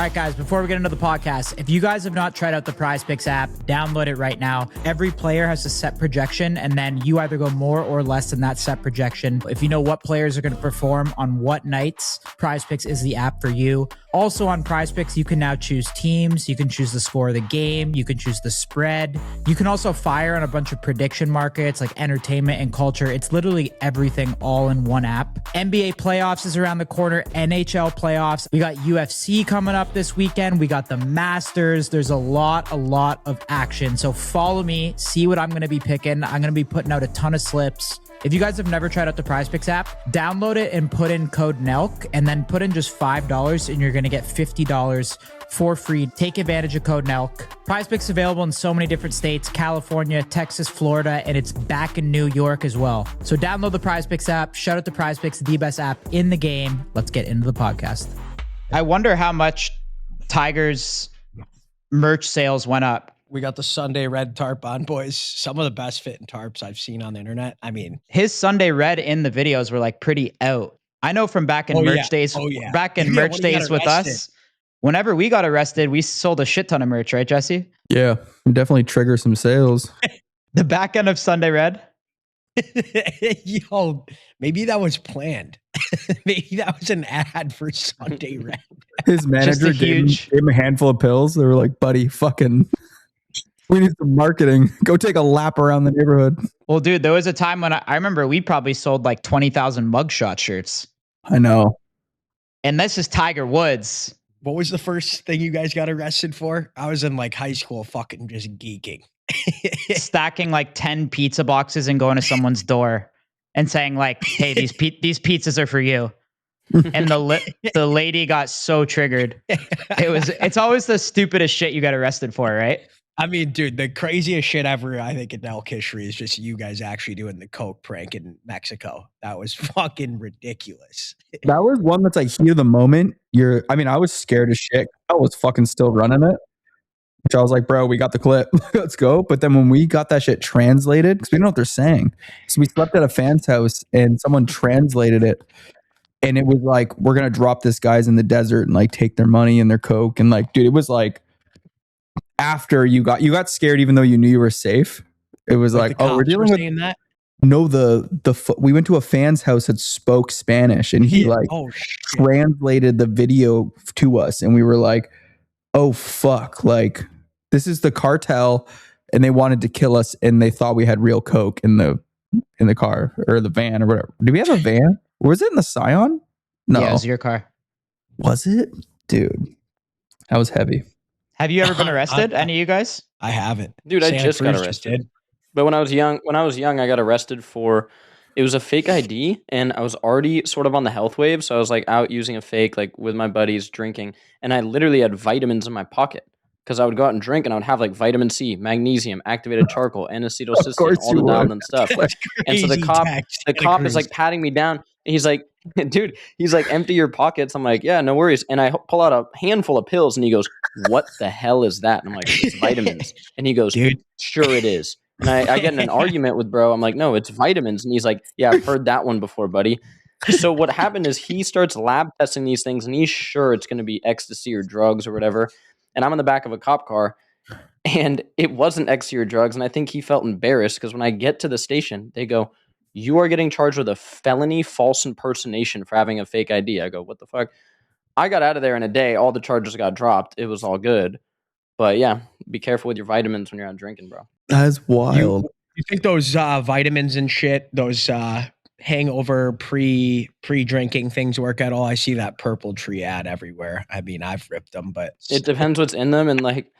right, guys, before we get into the podcast, if you guys have not tried out the PrizePicks app, download it right now. Every player has a set projection, and then you either go more or less than that set projection. If you know what players are going to perform on what nights, PrizePicks is the app for you. Also on PrizePicks, you can now choose teams. You can choose the score of the game. You can choose the spread. You can also fire on a bunch of prediction markets like entertainment and culture. It's literally everything all in one app. NBA playoffs is around the corner. NHL playoffs. We got UFC coming up this weekend. We got the Masters. There's a lot of action. So follow me, see what I'm going to be picking. I'm going to be putting out a ton of slips. If you guys have never tried out the PrizePicks app, download it and put in code Nelk and then put in just $5 and you're going to get $50 for free. Take advantage of code Nelk. PrizePicks available in so many different states, California, Texas, Florida, and it's back in New York as well. So download the PrizePicks app. Shout out to PrizePicks, the best app in the game. Let's get into the podcast. I wonder how much Tiger's merch sales went up. We got the Sunday Red tarp on, boys. Some of the best fitting tarps I've seen on the internet. I mean, his Sunday Red in the videos were like pretty out. I know from back in merch days, back in merch days with us, whenever we got arrested, we sold a shit ton of merch, right, Jesse? Yeah, definitely trigger some sales. The back end of Sunday Red. Yo, maybe that was planned. Maybe that was an ad for Sunday Red. His manager gave him a handful of pills. They were like, buddy, fucking... we need some marketing. Go take a lap around the neighborhood. Well, dude, there was a time when I remember we probably sold like 20,000 mugshot shirts. I know. And this is Tiger Woods. What was the first thing you guys got arrested for? I was in like high school fucking just geeking. Stacking like 10 pizza boxes and going to someone's door and saying like, hey, these pizzas are for you. And the lady got so triggered. It's always the stupidest shit you get arrested for, right? I mean, dude, the craziest shit ever, I think, in Nelk history is just you guys actually doing the Coke prank in Mexico. That was fucking ridiculous. That was one that's like heat of the moment. I was scared as shit. I was fucking still running it. Which I was like, bro, we got the clip. Let's go. But then when we got that shit translated, because we don't know what they're saying. So we slept at a fan's house and someone translated it. And it was like, we're going to drop this guys in the desert and like take their money and their Coke. And like, dude, it was like, after you got scared, even though you knew you were safe. It was like, oh, we're dealing with that. No, we went to a fan's house that spoke Spanish, and he translated the video to us, and we were like, oh fuck, like this is the cartel, and they wanted to kill us, and they thought we had real Coke in the car or the van or whatever. Do we have a van? Was it in the Scion? No, yeah, it was your car. Was it, dude? That was heavy. Have you ever been arrested? Any of you guys? I haven't. Dude, I just got arrested. But when I was young, I got arrested for, it was a fake ID, and I was already sort of on the health wave. So I was like out using a fake, like with my buddies drinking, and I literally had vitamins in my pocket because I would go out and drink, and I would have like vitamin C, magnesium, activated charcoal, N-acetylcysteine, all the dialed in stuff. And so the cop is like patting me down, and he's like, dude, he's like, empty your pockets. I'm like, yeah, no worries. And I pull out a handful of pills, and he goes, what the hell is that? And I'm like, it's vitamins. And he goes, dude, sure it is. And I get in an argument with bro. I'm like, no, it's vitamins. And he's like, yeah, I've heard that one before, buddy. So what happened is he starts lab testing these things, and he's sure it's going to be ecstasy or drugs or whatever. And I'm in the back of a cop car, and it wasn't ecstasy or drugs. And I think he felt embarrassed because when I get to the station, they go, you are getting charged with a felony false impersonation for having a fake ID. I go, what the fuck? I got out of there in a day. All the charges got dropped. It was all good. But yeah, be careful with your vitamins when you're out drinking, bro. That's wild. You think those vitamins and shit, those hangover pre-drinking things work at all? I see that Purple Tree ad everywhere. I mean, I've ripped them, but it depends what's in them. And like,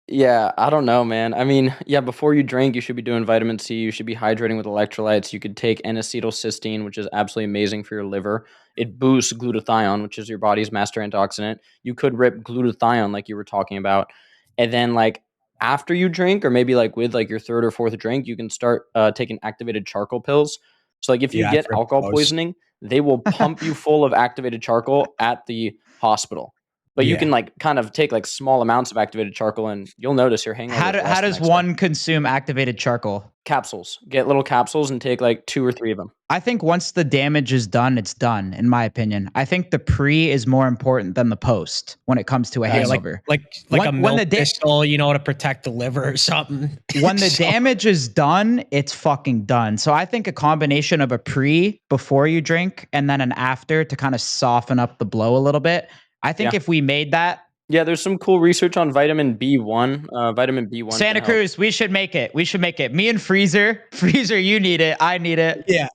yeah, I don't know, man. I mean, yeah, before you drink, you should be doing vitamin C. You should be hydrating with electrolytes. You could take N-acetylcysteine, which is absolutely amazing for your liver. It boosts glutathione, which is your body's master antioxidant. You could rip glutathione like you were talking about. And then like after you drink, or maybe like with like your third or fourth drink, you can start taking activated charcoal pills. So like if you get alcohol poisoning, they will pump you full of activated charcoal at the hospital. But you Yeah. can like kind of take like small amounts of activated charcoal, and you'll notice your hangover. How does one consume activated charcoal? Capsules? Get little capsules and take like 2 or 3 of them. I think once the damage is done, it's done, in my opinion. I think the pre is more important than the post when it comes to a hangover. Like When- a when milk the da- pistol, to protect the liver or something. When the So- damage is done, it's fucking done. So I think a combination of a pre before you drink and then an after to kind of soften up the blow a little bit. I think if we made that, Yeah, there's some cool research on vitamin B1. Vitamin B1. Santa Cruz, we should make it. Me and Freezer, you need it. I need it. Yeah.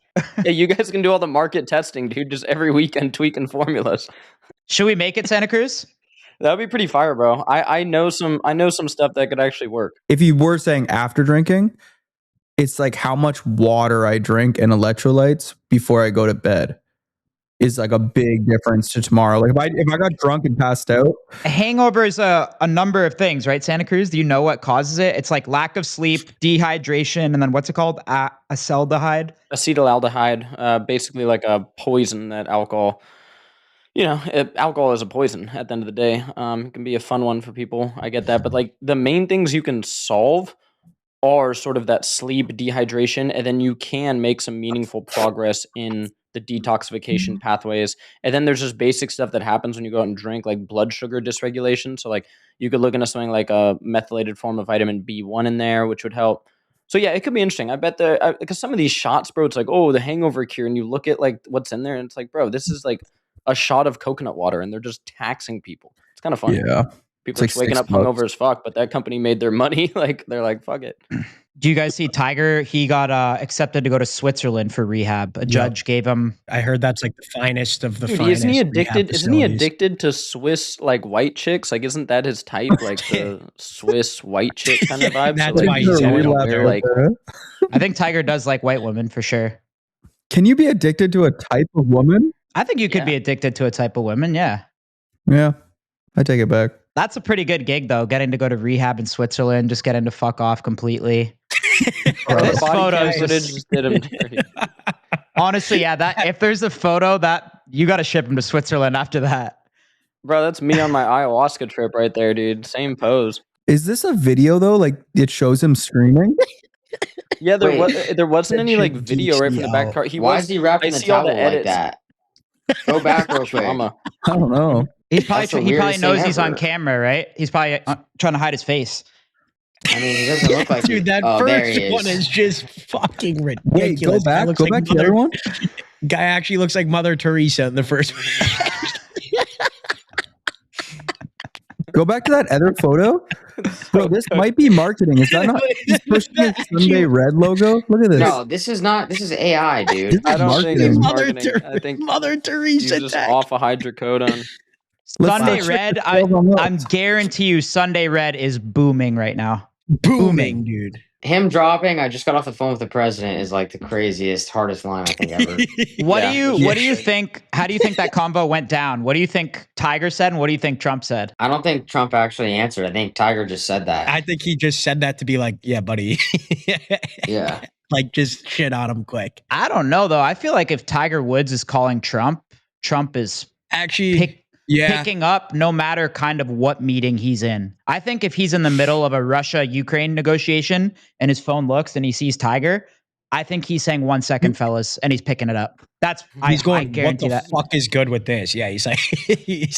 Yeah, you guys can do all the market testing, dude. Just every weekend tweaking formulas. Should we make it, Santa Cruz? That'd be pretty fire, bro. I know some stuff that could actually work. If you were saying after drinking, it's like how much water I drink and electrolytes before I go to bed is like a big difference to tomorrow. Like if I got drunk and passed out. A hangover is a number of things, right, Santa Cruz? Do you know what causes it? It's like lack of sleep, dehydration, and then what's it called? Acetaldehyde? Acetaldehyde, basically like a poison that alcohol. Alcohol is a poison at the end of the day. It can be a fun one for people. I get that. But like the main things you can solve are sort of that sleep, dehydration, and then you can make some meaningful progress in the detoxification pathways. And then there's just basic stuff that happens when you go out and drink, like blood sugar dysregulation. So like you could look into something like a methylated form of vitamin B1 in there, which would help. So yeah, it could be interesting. I bet because some of these shots, bro, it's like, oh, the hangover cure, and you look at like what's in there, and it's like, bro, this is like a shot of coconut water, and they're just taxing people. It's kind of funny. Yeah. People are It's just like waking up $6. hungover as fuck, but that company made their money. Like they're like, fuck it. Do you guys see Tiger? He got accepted to go to Switzerland for rehab. A judge gave him. I heard that's like the finest of the Dude, finest. isn't he rehab addicted? Isn't he facilities. addicted to Swiss like white chicks? Like, isn't that his type? Like the Swiss white chick kind of vibe. That's so, like, why he's going out over there. like, I think Tiger does like white women for sure. Can you be addicted to a type of woman? I think you could Yeah. be addicted to a type of women. Yeah. Yeah. I take it back. That's a pretty good gig, though. Getting to go to rehab in Switzerland, just getting to fuck off completely. This body photo cam is footage just, just did him dirty. honestly, yeah. That if there's a photo that you got to ship him to Switzerland after that. Bro, that's me on my ayahuasca trip right there, dude. Same pose. Is this a video though? Like it shows him screaming? Yeah, Wait. there wasn't That any like should video right from the back GTO. car. Why is he wrapping I the see all towel the like edits. that? Go back real quick. Trauma. I don't know. He's probably That's the he probably weirdest knows thing he's on ever. camera, right? He's probably trying to hide his face. I mean, he doesn't look like Dude, that oh, there first he one is just fucking ridiculous. Wait, go Guy back. looks Go like back to the Mother- other one. Guy actually looks like Mother Teresa in the first. Go back to that other photo. Bro, this might be marketing. Is that not? He's pushing his Sunday Red logo. Look at this. No, this is not. This is AI, dude. I don't think it's Marketing. marketing. I think Mother he's Teresa. just tag. off a hydrocodone. Let's Sunday check Red, the sales on I'm those. guarantee you, Sunday Red is booming right now. Booming, dude. Him dropping. I just got off the phone with the president. Is like the craziest, hardest line I think ever. What Yeah. do you think? How do you think that combo went down? What do you think Tiger said, and what do you think Trump said? I don't think Trump actually answered. I think Tiger just said that. I think he just said that to be like, yeah, buddy. Yeah. Like just shit on him quick. I don't know though. I feel like if Tiger Woods is calling Trump, Trump is Actually, yeah. picking up no matter kind of what meeting he's in. I think if he's in the middle of a Russia-Ukraine negotiation and his phone looks and he sees Tiger, I think he's saying 1 second, fellas, and he's picking it up. That's He's I going, what guarantee the that. fuck is good with this? Yeah, he's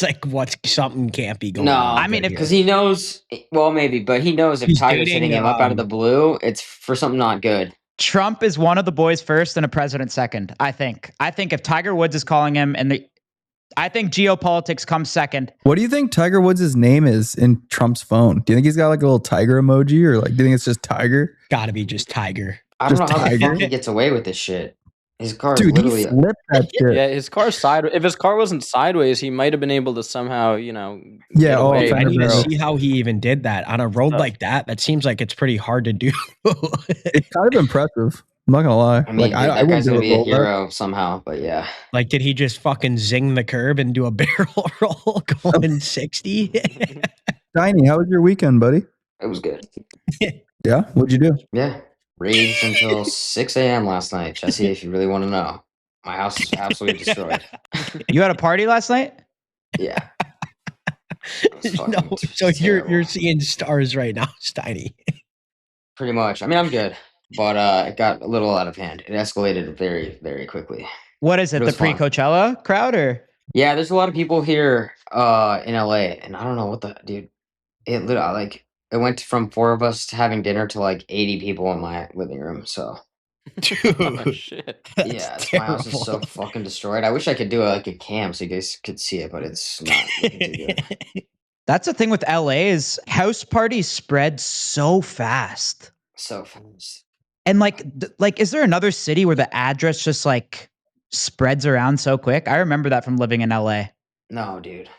like, what? Something can't be going No, on. I mean, good Because here. he knows. Well, maybe, but he knows if He's Tiger's dating, hitting him up out of the blue, it's for something not good. Trump is one of the boys first and a president second. I think if Tiger Woods is calling him I think geopolitics comes second. What do you think Tiger Woods' name is in Trump's phone? Do you think he's got like a little tiger emoji, or like do you think it's just Tiger? Gotta be just Tiger. I don't know Just how the Tiger? fuck he gets away with this shit. His car is Dude, he literally. flipped that shit. Yeah, his car's sideways. If his car wasn't sideways, he might have been able to somehow, Yeah, get oh, away. okay. I need to bro. see how he even did that on a road Oh. like that. That seems like it's pretty hard to do. It's kind of impressive. I'm not gonna lie. I mean, dude, that wouldn't guy's do gonna a be a roll back. hero somehow. But yeah, Like, did he just fucking zing the curb and do a barrel roll going 60? Tiny, how was your weekend, buddy? it was good. Yeah, what'd you do? Yeah, raged until 6 a.m. last night. Jesse, if you really want to know, my house is absolutely destroyed. You had a party last night? Yeah, fucking so you're terrible. seeing stars right now, Steiny. Pretty much. I mean, I'm good, but it got a little out of hand. It escalated very, very quickly. What is It it? The was fun. pre-Coachella crowd or? Yeah, there's a lot of people here in LA, and I don't know what the dude. It literally like it went from 4 of us having dinner to like 80 people in my living room. So Oh, Dude, shit. that's my house is so terrible. fucking destroyed. I wish I could do like a cam so you guys could see it, but it's not looking too good. That's the thing with LA is house parties spread so fast. So fast. And like, is there another city where the address just like spreads around so quick? I remember that from living in LA. No, dude.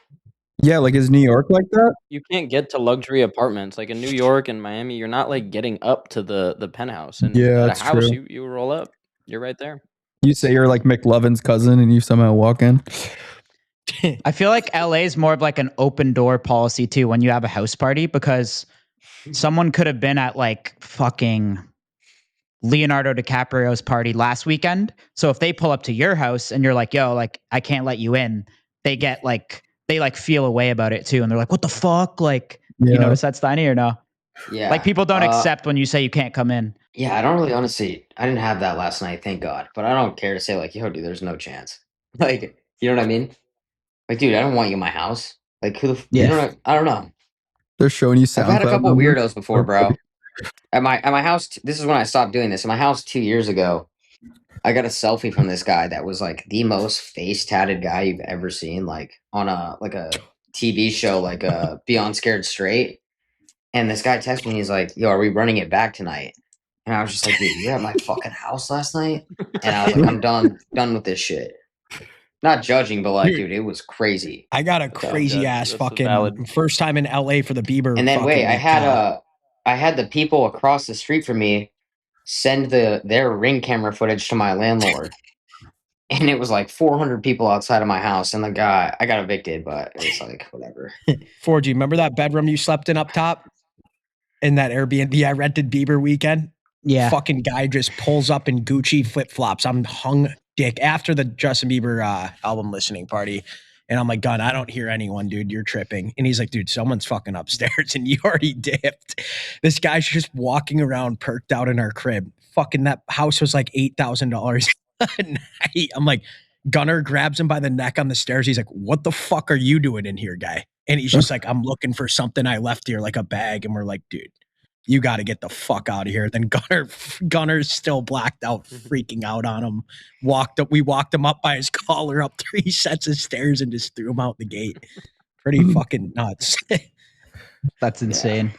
Yeah, like is New York like that? You can't get to luxury apartments like in New York and Miami. You're not like getting up to the penthouse, and Yeah, at a that's house true. you roll up. You're right there. You say you're like McLovin's cousin and you somehow walk in. I feel like LA is more of like an open door policy too when you have a house party, because someone could have been at like fucking Leonardo DiCaprio's party last weekend. So if they pull up to your house and you're like, yo, like I can't let you in, they get like, they like feel a way about it too. And they're like, what the fuck? Like, you Yeah. notice that, Steiny, or no? Yeah. Like people don't accept when you say you can't come in. Yeah, I don't really honestly. I didn't have that last night, thank God. But I don't care to say like, yo, dude, there's no chance. Like, you know what I mean? Like, dude, I don't want you in my house. Like, who the? You know? I don't know. They're showing you I've had a SoundCloud couple numbers. weirdos before, bro. At my house, this is when I stopped doing this. In my house 2 years ago, I got a selfie from this guy that was like the most face tatted guy you've ever seen, like on a TV show, like Beyond Scared Straight. And this guy texted me, he's like, "Yo, are we running it back tonight?" And I was just like, "Dude, you were at my fucking house last night." And I was like, "I'm done with this shit." Not judging, but like, dude, it was crazy. I got a crazy ass That's fucking valid. first time in LA for the Bieber. And then fucking, wait, like, I had the people across the street from me send their Ring camera footage to my landlord. And it was like 400 people outside of my house, and the guy, I got evicted, but it's like whatever. 4G. Remember that bedroom you slept in up top in that Airbnb I rented Bieber weekend? Yeah. Fucking guy just pulls up in Gucci flip flops. I'm hung dick after the Justin Bieber album listening party. And I'm like, Gun, I don't hear anyone, dude. You're tripping. And he's like, dude, someone's fucking upstairs and you already dipped. This guy's just walking around perked out in our crib. Fucking that house was like $8,000 a night. I'm like, Gunner grabs him by the neck on the stairs. He's like, what the fuck are you doing in here, guy? And he's just like, I'm looking for something I left here, like a bag. And we're like, dude, you got to get the fuck out of here. Then Gunner's still blacked out, freaking out on him. We walked him up by his collar up 3 sets of stairs and just threw him out the gate. Pretty fucking nuts. That's insane.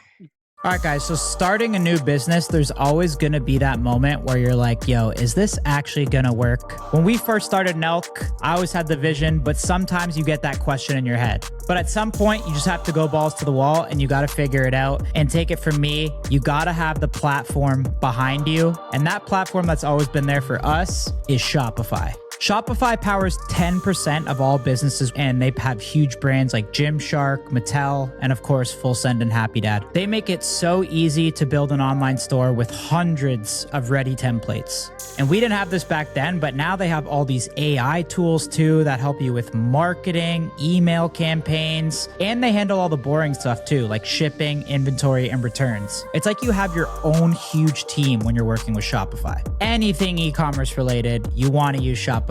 All right, guys. So starting a new business, there's always going to be that moment where you're like, yo, is this actually going to work? When we first started Nelk, I always had the vision, but sometimes you get that question in your head. But at some point, you just have to go balls to the wall and you got to figure it out. And take it from me, you got to have the platform behind you. And that platform that's always been there for us is Shopify. Shopify powers 10% of all businesses, and they have huge brands like Gymshark, Mattel, and of course, Full Send and Happy Dad. They make it so easy to build an online store with hundreds of ready templates. And we didn't have this back then, but now they have all these AI tools too that help you with marketing, email campaigns, and they handle all the boring stuff too, like shipping, inventory, and returns. It's like you have your own huge team when you're working with Shopify. Anything e-commerce related, you want to use Shopify.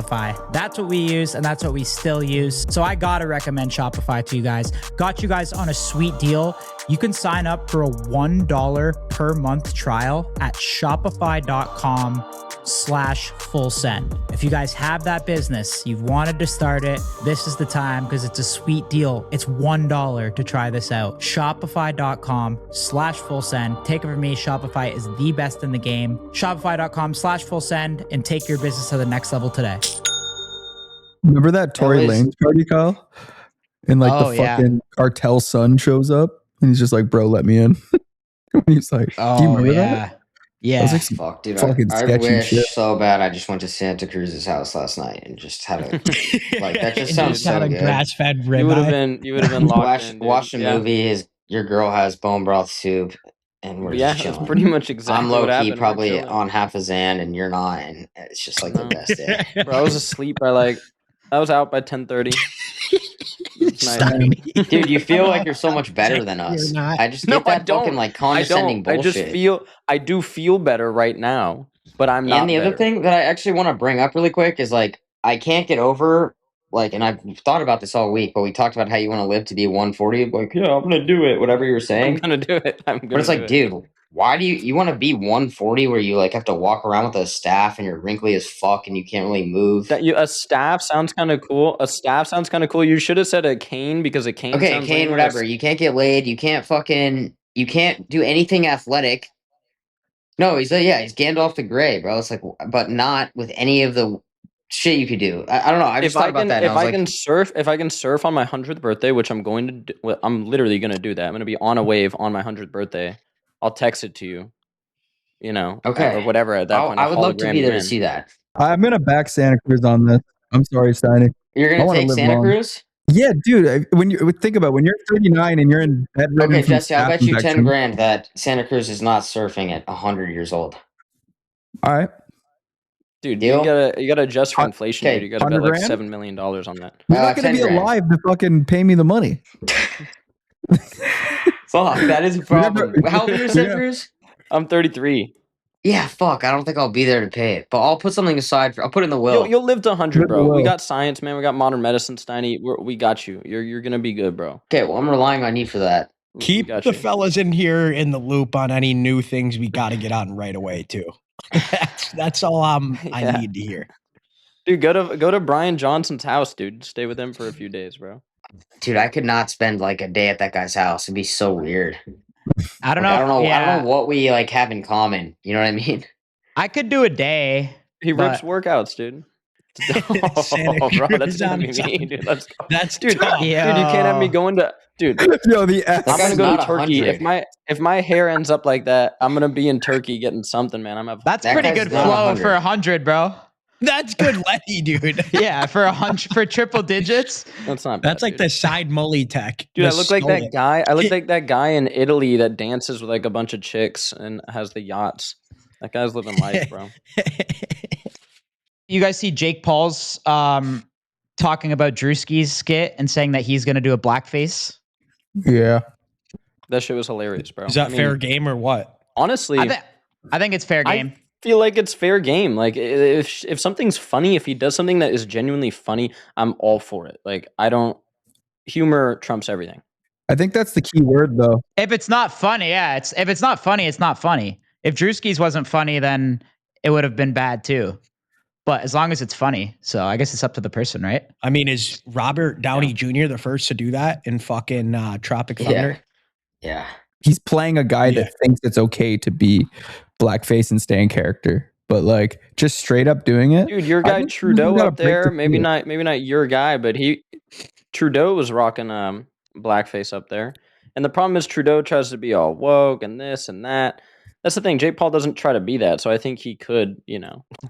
That's what we use, and that's what we still use. So I gotta recommend Shopify to you guys. Got you guys on a sweet deal. You can sign up for a $1 per month trial at shopify.com/full-send. If you guys have that business, you've wanted to start it, this is the time because it's a sweet deal. It's $1 to try this out. Shopify.com/full-send. Take it from me, Shopify is the best in the game. Shopify.com/full-send and take your business to the next level today. Remember that Tory Lanez party, Kyle? And like the fucking cartel son shows up and he's just like, bro, let me in. He's like, do you remember that? Yeah. I was like, Fuck, dude. fucking I sketchy wish shit. so bad I just went to Santa Cruz's house last night and just had a like that just sounds Just had so a good. grass-fed You would have ribeye. been locked in, dude. Watch a Yeah. movie. Your girl has bone broth soup, and we're just That's chilling. pretty much exactly I'm what low key happened. We're probably chilling. on half a Xan, and you're not, and it's just like the No. best day. Bro, I was asleep by I was out by 10:30. Steiny. Dude, you feel like you're so much better than us. You're not. I just No, get I that fucking don't. like I condescending don't. bullshit. I do feel better right now, but I'm not And the other better. thing that I actually want to bring up really quick is like I can't get over like, and I've thought about this all week, but we talked about how you want to live to be 140. Like, yeah, I'm gonna do it. Whatever you're I'm saying, gonna do it. I'm but gonna it's do like, it. dude, why do you want to be 140 where you like have to walk around with a staff and you're wrinkly as fuck and you can't really move? A staff sounds kind of cool. A staff sounds kind of cool. You should have said a cane because a cane Okay, sounds Kane, lame. whatever. You can't get laid. You can't do anything athletic. No, he's Gandalf the Grey, bro. It's like, but not with any of the shit you could do. I don't know. I just thought about that. And I was like, if I can surf on my 100th birthday, which I'm going to do, well, I'm literally going to do that. I'm going to be on a wave on my 100th birthday. I'll text it to you, okay, or whatever at that point. I would love to hologram be you there to in. see that. I'm gonna back Santa Cruz on this. I'm sorry, Steiny. You're I gonna want to take live Santa long. Cruz? Yeah, dude. When you think about it, when you're 39 and you're in bedridden Okay, from Jesse, I'll staph bet you 10 infection. grand that Santa Cruz is not surfing at 100 years old. All right, Dude, Deal? you gotta adjust for inflation, Okay, dude. You gotta bet like $100,000? $7 million on that. you're not gonna 10 be grand. alive to fucking pay me the money. Fuck, that is a problem. How old are you, Santa Yeah. Cruz? I'm 33. Yeah, fuck. I don't think I'll be there to pay it, but I'll put something aside. I'll put it in the will. You'll live to 100, Live bro. We well. got science, man. We got modern medicine, Steiny. We got you. You're gonna be good, bro. Okay, well, I'm relying on you for that. We Keep got the you. fellas in here in the loop on any new things we got to get on right away too. That's all I Yeah. need to hear. Dude, go to Brian Johnson's house, dude. Stay with him for a few days, bro. Dude, I could not spend like a day at that guy's house. It'd be so weird. I don't Like, know. I don't know. Yeah, I don't know what we like have in common. You know what I mean? I could do a day. He rips But- workouts, dude. Santa Oh, bro, Cruz that's gonna be on me, top. dude. Let's go. That's Dude, tough. dude, you can't have me going to dude. Yo, the That I'm guy's gonna go to not Turkey. 100. If my hair ends up like that, I'm gonna be in Turkey getting something, man. That's That pretty guy's good not flow 100. for 100, bro. That's good Letty, dude. Yeah, for 100 for triple digits. That's not bad, That's like dude. the side mully tech. Dude, The I look like skull. that guy. I look like that guy in Italy that dances with like a bunch of chicks and has the yachts. That guy's living life, bro. You guys see Jake Paul's talking about Drewski's skit and saying that he's going to do a blackface? Yeah. That shit was hilarious, bro. Is that I mean, fair game or what? Honestly, I think it's fair game. I feel like it's fair game. Like if something's funny, if he does something that is genuinely funny, I'm all for it. Like humor trumps everything. I think that's the key word, though. If it's not funny, yeah, if it's not funny, it's not funny. If Drewski's wasn't funny, then it would have been bad too. But as long as it's funny, so I guess it's up to the person, right? I mean, is Robert Downey Jr. the first to do that in fucking Tropic Thunder? Yeah. He's playing a guy that thinks it's okay to be blackface and stay in character, but like just straight up doing it. Dude, your I guy think Trudeau you gotta up break there, the maybe seal. not your guy, but Trudeau was rocking blackface up there. And the problem is Trudeau tries to be all woke and this and that. That's the thing. Jake Paul doesn't try to be that, so I think he could,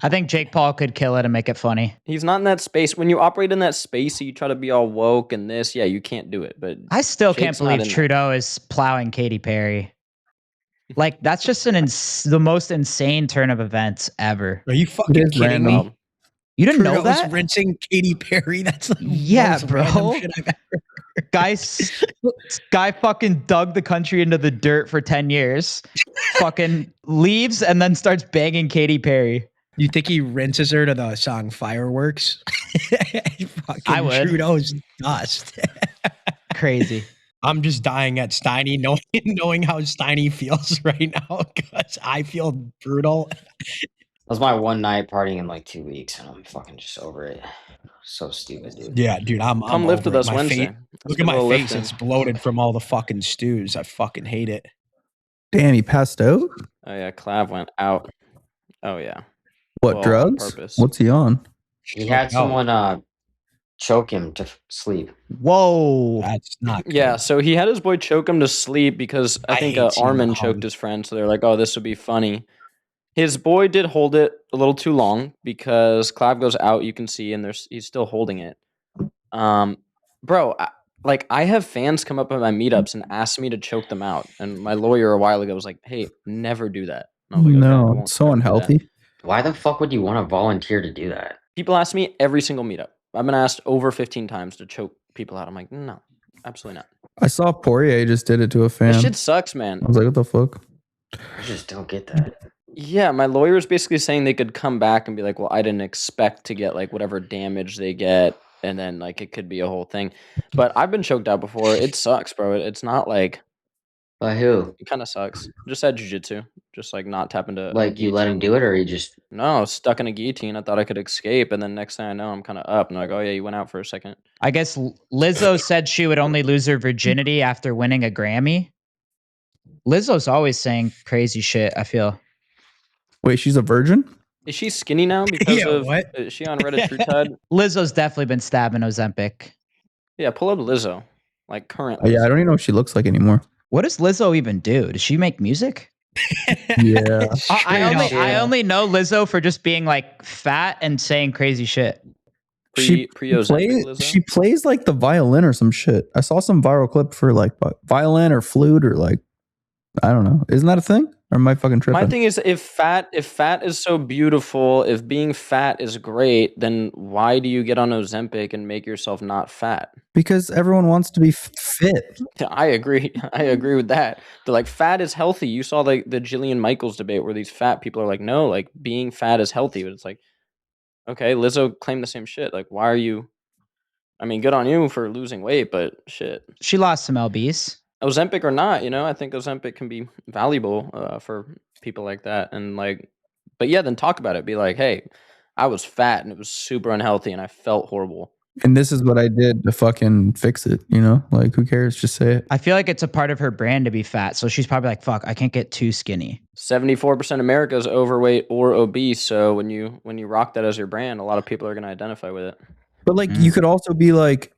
I think Jake Paul could kill it and make it funny. He's not in that space. When you operate in that space, you try to be all woke and this, yeah, you can't do it. But I still can't Jake's not believe in that. Trudeau is plowing Katy Perry. Like, that's just the most insane turn of events ever. Are you fucking is kidding random. me? You didn't know Trudeau's that? rinsing Katy Perry. That's the Yeah, most bro. random shit I've ever. Guy fucking dug the country into the dirt for 10 years, fucking leaves and then starts banging Katy Perry. You think he rinses her to the song Fireworks? Fucking I would. Trudeau's dust. Crazy. I'm just dying at Steiny, knowing how Steiny feels right now because I feel brutal. That was my one night partying in like 2 weeks, and I'm fucking just over it. So stupid, dude. Yeah, dude, I'm Come lift over with it. us My Wednesday. face- Let's look get at a my little face; lifting. it's bloated from all the fucking stews. I fucking hate it. Damn, he passed out. Oh yeah, Clav went out. Oh yeah. What Well, on drugs? purpose. What's he on? He had someone choke him to sleep. Whoa. That's not. Good. Yeah, so he had his boy choke him to sleep because I I think hate seeing Arman that choked hung. his friend. So they're like, "Oh, this would be funny." His boy did hold it a little too long because Clav goes out. You can see, and he's still holding it. Bro, I have fans come up at my meetups and ask me to choke them out, and my lawyer a while ago was like, "Hey, never do that." And I was like, "Okay, I No, won't it's so ever do that." unhealthy. Why the fuck would you want to volunteer to do that? People ask me every single meetup. I've been asked over 15 times to choke people out. I'm like, no, absolutely not. I saw Poirier just did it to a fan. That shit sucks, man. I was like, what the fuck? I just don't get that. Yeah, my lawyer is basically saying they could come back and be like, well, I didn't expect to get like whatever damage they get, and then like it could be a whole thing. But I've been choked out before. It sucks, bro. It's not like By who? it kind of sucks. Just at jiu-jitsu, just like not tapping to Like you let him do it, or you just? No, stuck in a guillotine. I thought I could escape, and then next thing I know, I'm kind of up, and they're like, oh yeah, you went out for a second. I guess Lizzo said she would only lose her virginity after winning a Grammy. Lizzo's always saying crazy shit, I feel. Wait, she's a virgin? Is she skinny now because Yeah, of? what? Is she on Reddit True Tide? Lizzo's definitely been stabbing Ozempic. Yeah, pull up Lizzo, like current. Yeah, I Lizzo. don't even know what she looks like anymore. What does Lizzo even do? Does she make music? Yeah. I only know Lizzo for just being like fat and saying crazy shit. She Pre-Ozempic Lizzo? she plays like the violin or some shit. I saw some viral clip for like violin or flute or like, I don't know. Isn't that a thing? Or am I fucking tripping? My thing is, if fat is so beautiful, if being fat is great, then why do you get on Ozempic and make yourself not fat? Because everyone wants to be fit. I agree. I agree with that. They're like, fat is healthy. You saw the Jillian Michaels debate where these fat people are like, no, like being fat is healthy. But it's like, okay, Lizzo claimed the same shit. Like, why are you? I mean, good on you for losing weight, but shit. She lost some lbs. Ozempic or not, I think Ozempic can be valuable for people like that. And like, but yeah, then talk about it. Be like, hey, I was fat and it was super unhealthy and I felt horrible. And this is what I did to fucking fix it, Like, who cares? Just say it. I feel like it's a part of her brand to be fat. So she's probably like, fuck, I can't get too skinny. 74% of America is overweight or obese. So when you rock that as your brand, a lot of people are going to identify with it. But like, you could also be like,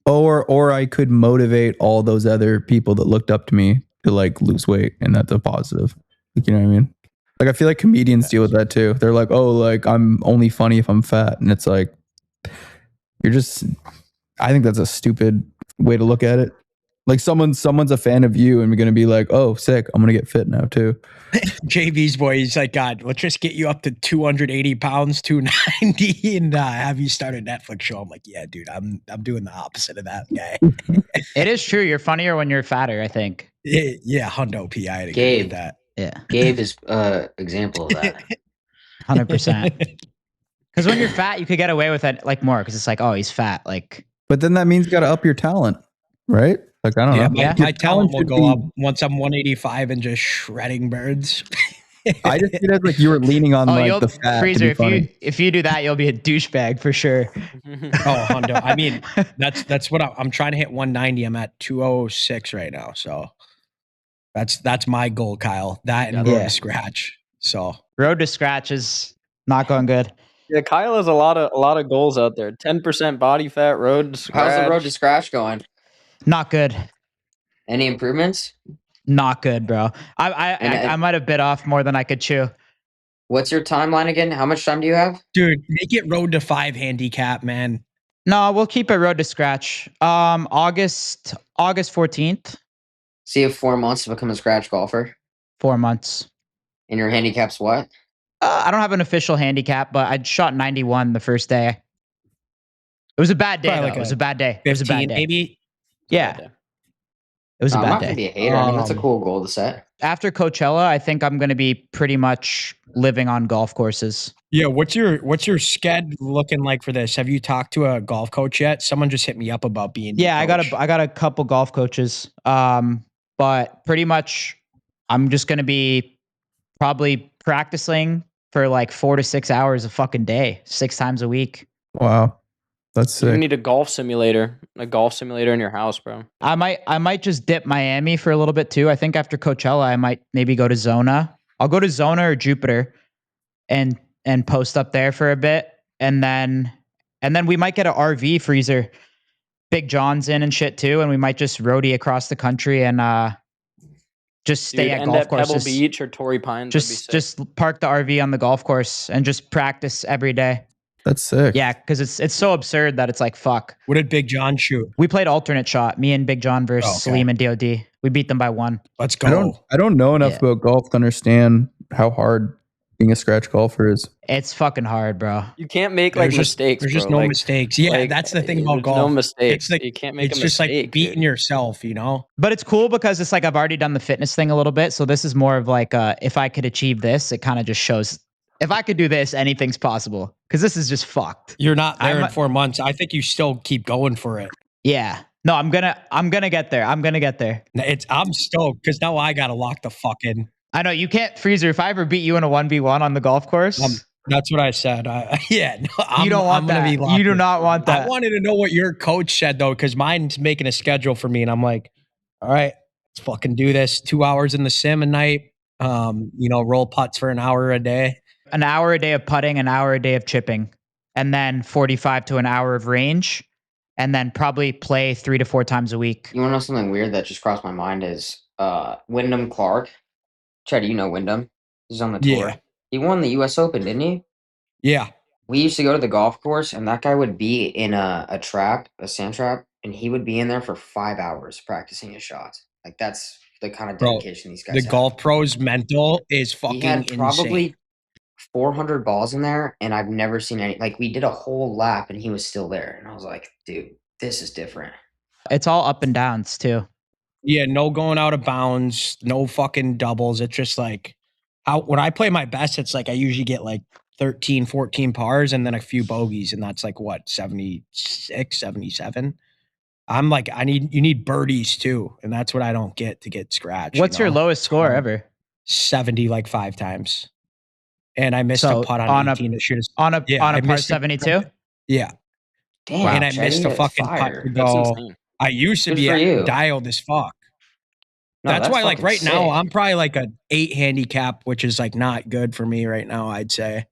or I could motivate all those other people that looked up to me to like lose weight, and that's a positive. Like, you know what I mean? Like, I feel like comedians deal with that too. They're like, oh, like I'm only funny if I'm fat, and it's like, I think that's a stupid way to look at it. Like someone's a fan of you and we're going to be like, oh, sick, I'm going to get fit now too. JV's boy, he's like, God, let's just get you up to 280 pounds, 290, and have you start a Netflix show. I'm like, yeah, dude, I'm doing the opposite of that guy. It is true. You're funnier when you're fatter, I think. Yeah, Hundo PI to Gabe. get that. Yeah. Gabe is example of that. 100%. Because when you're fat, you could get away with it like more because it's like, oh, he's fat. Like, but then that means you got to up your talent, right? Like, I don't know. My talent will go up once I'm 185 and just shredding birds. I just see it as like you were leaning on the fat. Freezer, if you do that, you'll be a douchebag for sure. Oh, Hundo. I mean, that's what I'm trying to hit 190. I'm at 206 right now. So that's my goal, Kyle. That and road to scratch. So road to scratch is not going good. Yeah, Kyle has a lot of goals out there. 10% body fat, road to scratch. How's the road to scratch going? Not good. Any improvements? Not good, bro. I might have bit off more than I could chew. What's your timeline again? How much time do you have? Dude, make it road to 5 handicap, man. No, we'll keep it road to scratch. August 14th. So you have 4 months to become a scratch golfer? 4 months. And your handicap's what? I don't have an official handicap, but I shot 91 the first day. It was a bad day. It was a bad day. 15, it was a bad day. Maybe. Yeah. It was a I'm bad not day. gonna be a hater. I mean, that's a cool goal to set. After Coachella, I think I'm going to be pretty much living on golf courses. Yeah, what's your sched looking like for this? Have you talked to a golf coach yet? Someone just hit me up about being. Yeah, I got a couple golf coaches. But pretty much, I'm just going to be probably practicing for like 4 to 6 hours a fucking day, 6 times a week. Wow. That's sick. You need a golf simulator in your house, bro. I might just dip Miami for a little bit too. I think after Coachella, I might maybe go to Zona. I'll go to Zona or Jupiter and post up there for a bit. And then we might get an RV freezer. Big John's in and shit too. And we might just roadie across the country and just stay at golf courses. Pebble Beach or Torrey Pines. Just park the RV on the golf course and just practice every day. That's sick. Yeah, because it's so absurd that it's like, fuck. What did Big John shoot? We played alternate shot, me and Big John versus Salim and DOD. We beat them by 1. Let's go. I don't know enough about golf to understand how hard being a scratch golfer is. It's fucking hard, bro. You can't make like mistakes. There's just bro. no Like, mistakes. Yeah, like, that's the thing about there's golf. no mistakes. It's like You can't make it's a just mistake, like beating dude. yourself, you know. But it's cool because it's like I've already done the fitness thing a little bit. So this is more of like if I could achieve this, it kind of just shows if I could do this, anything's possible. Because this is just fucked. You're not there in 4 months. I think you still keep going for it. Yeah. No, I'm gonna get there. I'm gonna get there. I'm stoked because now I gotta lock the fuck in. I know you can't, Freezer. If I ever beat you in a 1v1 on the golf course, that's what I said. Yeah, no, you don't want that. You do not want that. I wanted to know what your coach said though, because mine's making a schedule for me, and I'm like, all right, let's fucking do this. 2 hours in the sim a night. Roll putts for an hour a day. An hour a day of putting, an hour a day of chipping, and then 45 to an hour of range, and then probably play 3 to 4 times a week. You want to know something weird that just crossed my mind is Wyndham Clark. Chad, you know Wyndham. He's on the tour. Yeah. He won the U.S. Open, didn't he? Yeah. We used to go to the golf course, and that guy would be in a trap, a sand trap, and he would be in there for 5 hours practicing his shots. Like, that's the kind of dedication these guys have. The golf pros mental is fucking insane. He had probably 400 balls in there, and I've never seen any. Like, we did a whole lap, and he was still there. And I was like, dude, this is different. It's all up and downs, too. Yeah, no going out of bounds, no fucking doubles. It's just like, when I play my best, it's like I usually get like 13, 14 pars and then a few bogeys, and that's like what, 76, 77? I'm like, you need birdies too, and that's what I don't get to get scratched. What's your lowest score ever? 70, like 5 times. And I missed a putt on 18 to shoot on a par 72? Yeah. Damn, and I missed a fucking putt to go. I used to be dialed as fuck. No, that's why, like, right now, I'm probably like an 8 handicap, which is like not good for me right now, I'd say.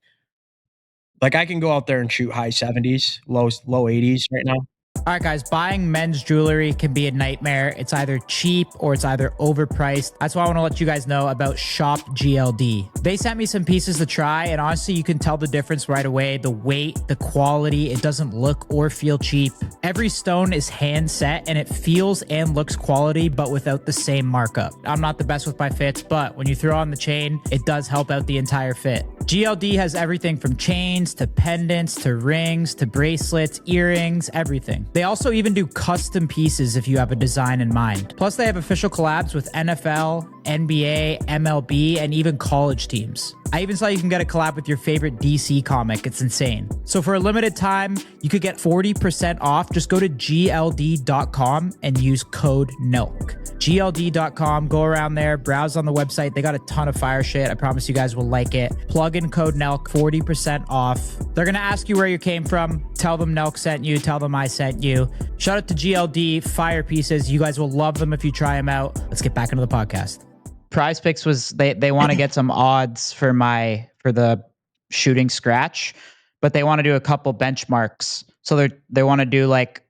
Like, I can go out there and shoot high 70s, low 80s right now. All right, guys, buying men's jewelry can be a nightmare. It's either cheap or it's either overpriced. That's why I want to let you guys know about Shop GLD. They sent me some pieces to try, and honestly, you can tell the difference right away. The weight, the quality, it doesn't look or feel cheap. Every stone is hand set, and it feels and looks quality, but without the same markup. I'm not the best with my fits, but when you throw on the chain, it does help out the entire fit. GLD has everything from chains to pendants to rings to bracelets, earrings, everything. They also even do custom pieces if you have a design in mind. Plus, they have official collabs with NFL, NBA, MLB, and even college teams. I even saw you can get a collab with your favorite DC comic. It's insane. So for a limited time, you could get 40% off. Just go to gld.com and use code NELK. gld.com, go around there, browse on the website. They got a ton of fire shit. I promise you guys will like it. Plug in code NELK, 40% off. They're going to ask you where you came from. Tell them Nelk sent you. Tell them I sent you. Shout out to GLD, fire pieces. You guys will love them if you try them out. Let's get back into the podcast. PrizePicks was they want to get some odds for the shooting scratch, but they want to do a couple benchmarks. So they want to do like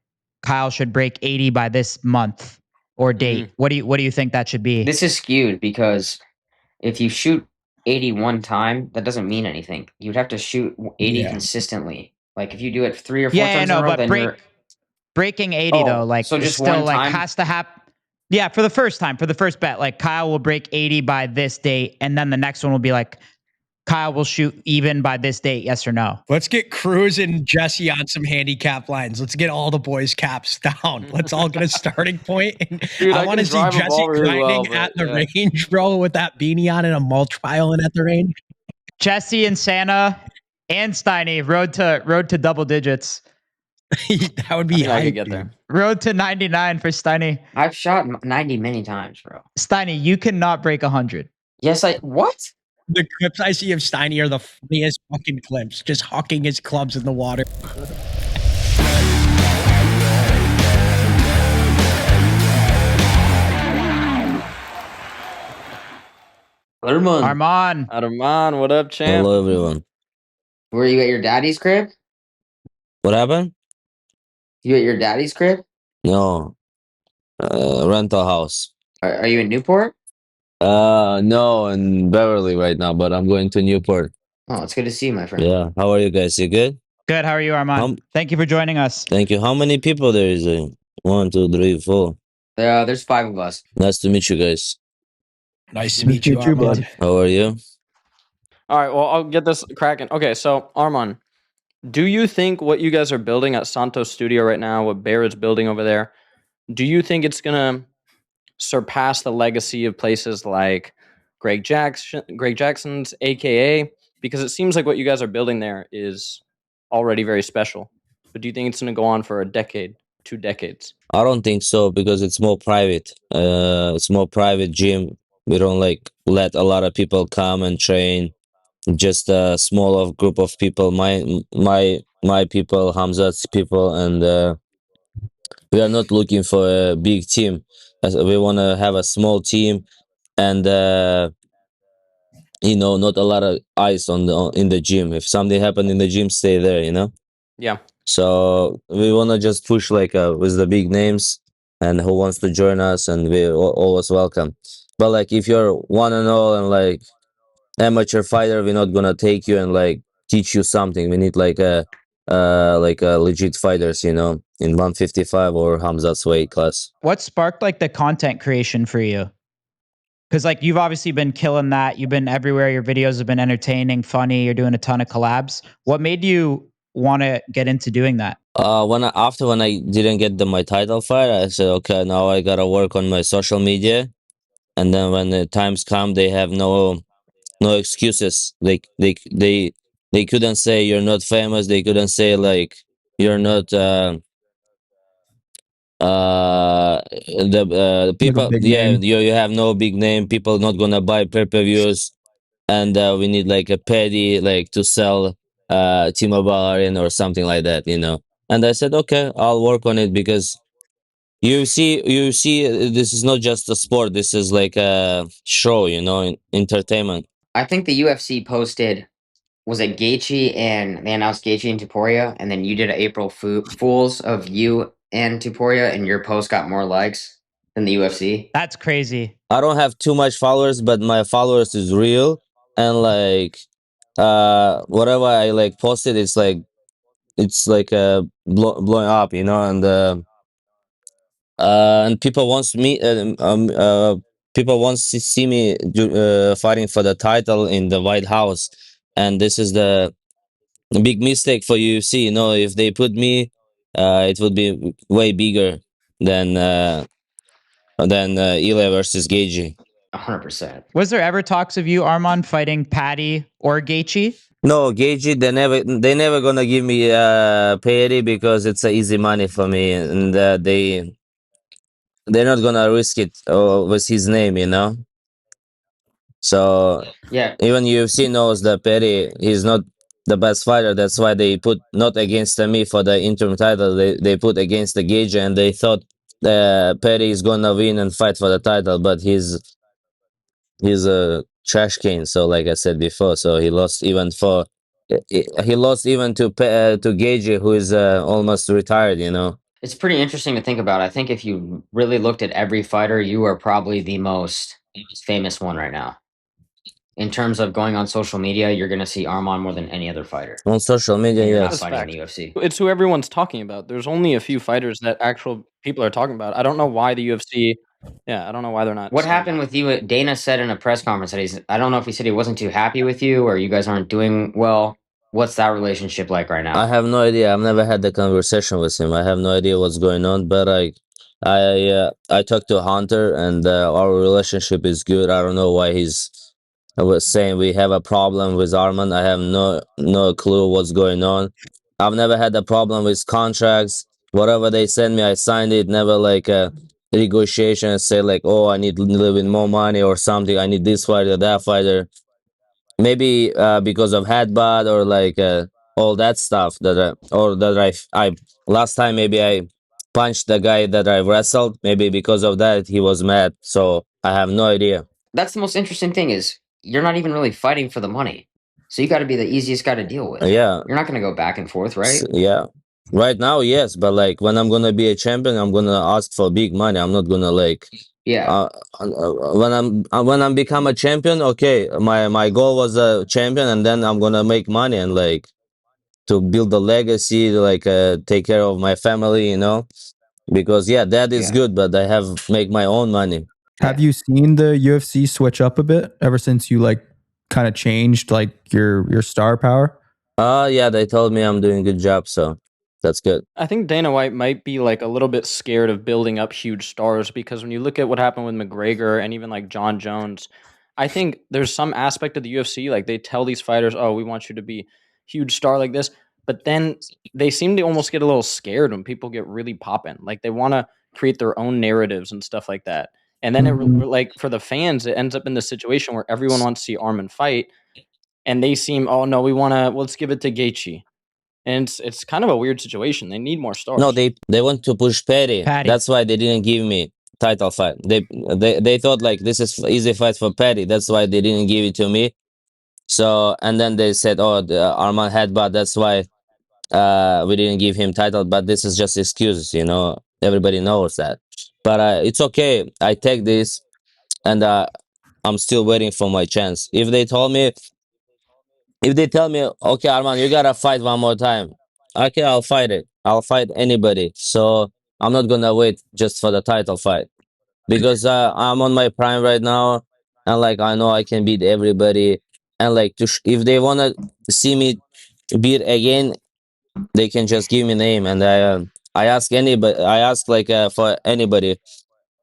Kyle should break 80 by this month or date. Mm-hmm. What do you think that should be? This is skewed because if you shoot 80 one time, that doesn't mean anything. You'd have to shoot 80 consistently. Like if you do it 3 or 4 times in a row, then breaking 80 though, like so just still one like time? has to happen. Yeah, for the first bet, like Kyle will break 80 by this date, and then the next one will be like Kyle will shoot even by this date, yes or no. Let's get Cruz and Jesse on some handicap lines. Let's get all the boys' caps down. Let's all get a starting point. And dude, I want to see Jesse grinding at the range, bro, with that beanie on and a mulch piling at the range. Jesse and Santa and Steiny, road to double digits. That would be I could get there. Road to 99 for Steiny. I've shot 90 many times, bro. Steiny, you cannot break 100. Yes, what? The clips I see of Steiny are the funniest fucking clips, just hucking his clubs in the water. Arman, what up, champ? Hello, everyone. Were you at your daddy's crib? What happened? You at your daddy's crib? No. Rental house. Are you in Newport? No, in Beverly right now, but I'm going to Newport. Oh, it's good to see you, my friend. Yeah. How are you guys? You good? Good. How are you, Arman? Thank you for joining us. Thank you. How many people there is? 1, 2, 3, 4. There's 5 of us. Nice to meet you guys. Nice to meet you, Arman. How are you? All right, well, I'll get this cracking. Okay, so Arman, do you think what you guys are building at Santos Studio right now, what Bear is building over there, do you think it's gonna surpass the legacy of places like Greg Jackson's, AKA? Because it seems like what you guys are building there is already very special. But do you think it's gonna go on for a decade, 2 decades? I don't think so because it's more private. It's more private gym. We don't like let a lot of people come and train. Just a small group of people. My people, Hamzat's people, and we are not looking for a big team. We want to have a small team, and not a lot of eyes in the gym. If something happened in the gym, stay there. Yeah. So we want to just push like with the big names and who wants to join us, and we always welcome. But like if you're one and all and like amateur fighter, we're not gonna take you and like teach you something. We need like a legit fighters, in 155 or Hamzat's weight class. What sparked like the content creation for you? Because like you've obviously been killing that. You've been everywhere. Your videos have been entertaining, funny. You're doing a ton of collabs. What made you want to get into doing that? When I didn't get my title fight, I said, okay, now I gotta work on my social media. And then when the times come, they have no excuses. They couldn't say you're not famous. They couldn't say like you're not the people. big Yeah, name. you have no big name. People not gonna buy pay-per-views, and we need like a petty like to sell T-Mobile Arena or something like that. And I said, okay, I'll work on it because you see, this is not just a sport. This is like a show, entertainment. I think the UFC posted, was it Gaethje, and they announced Gaethje and Tuporia, and then you did an April Fools of you and Tuporia, and your post got more likes than the UFC. That's crazy. I don't have too much followers, but my followers is real, and like whatever I like posted, it's like blowing up, and people wants to see me fighting for the title in the White House, and this is the big mistake for UFC. If they put me, it would be way bigger than Ilya versus Gaethje. 100%. Was there ever talks of you, Arman, fighting Patty or Gaethje? No, Gaethje, they never gonna give me payday because it's easy money for me, and they're not gonna risk it with his name. So Yeah, even UFC knows that Petty he's not the best fighter. That's why they put not against me for the interim title. They put against the Gage, and they thought Petty is gonna win and fight for the title, but he's a trash can. So like I said before, so he lost even to Gage, who is almost retired. it's pretty interesting to think about. I think if you really looked at every fighter, you are probably the most famous one right now. In terms of going on social media, you're going to see Arman more than any other fighter. On social media, And you're not yes. fighting in Fact. the UFC. It's who everyone's talking about. There's only a few fighters that actual people are talking about. I don't know why the UFC. Yeah, I don't know why they're not. What saying happened that. with you? Dana said in a press conference that I don't know if he said he wasn't too happy with you or you guys aren't doing well. What's that relationship like right now? I have no idea. I've never had the conversation with him. I have no idea what's going on. But I talked to Hunter, and our relationship is good. I don't know why I was saying we have a problem with Arman. I have no clue what's going on. I've never had a problem with contracts. Whatever they send me, I signed it. Never like a negotiation and say like, oh, I need a little bit more money or something. I need this fighter, that fighter. Maybe because of headbutt or like all that stuff I last time maybe I punched the guy that I wrestled. Maybe because of that he was mad. So I have no idea. That's the most interesting thing is you're not even really fighting for the money. So you got to be the easiest guy to deal with. Yeah. You're not going to go back and forth, right? Yeah. Right now, yes, but like when I'm gonna be a champion, I'm gonna ask for big money. I'm not gonna like Yeah. when I'm become a champion. Okay, my goal was a champion, and then I'm gonna make money and like to build a legacy, like take care of my family, because yeah, that is Yeah. good, but I have make my own money. Have you seen the UFC switch up a bit ever since you like kind of changed like your star power? Yeah, they told me I'm doing a good job, so that's good. I think Dana White might be like a little bit scared of building up huge stars because when you look at what happened with McGregor and even like Jon Jones, I think there's some aspect of the UFC like they tell these fighters, "Oh, we want you to be huge star like this," but then they seem to almost get a little scared when people get really popping. Like they want to create their own narratives and stuff like that. And then like for the fans, it ends up in the situation where everyone wants to see Arman fight, and they seem, "Oh no, let's give it to Gaethje." And it's kind of a weird situation. They need more stars. No, they want to push Petty. That's why they didn't give me title fight. They thought like this is easy fight for Petty. That's why they didn't give it to me. So and then they said, "Oh, the Arman headbutt. That's why we didn't give him title." But this is just excuses, you know. Everybody knows that. But it's okay. I take this, and I'm still waiting for my chance. If they tell me, okay, Arman, you gotta fight one more time, okay, I'll fight it. I'll fight anybody. So I'm not gonna wait just for the title fight because I'm on my prime right now, and like I know I can beat everybody. And like if they wanna see me beat again, they can just give me name, and I ask anybody. I ask like for anybody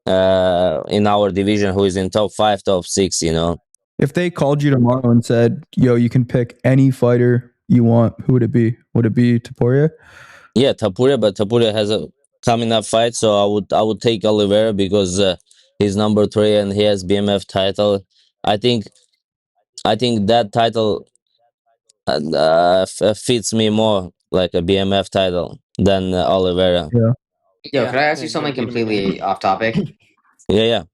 in our division who is in top 5, top 6. You know. If they called you tomorrow and said, "Yo, you can pick any fighter you want," who would it be? Would it be Taporia? Yeah, Tapuria, but Tapuria has a coming up fight, so I would take Oliveira because he's number 3 and he has BMF title. I think that title fits me more like a BMF title than Oliveira. Yeah. Yo, could I ask you something completely off topic? Yeah.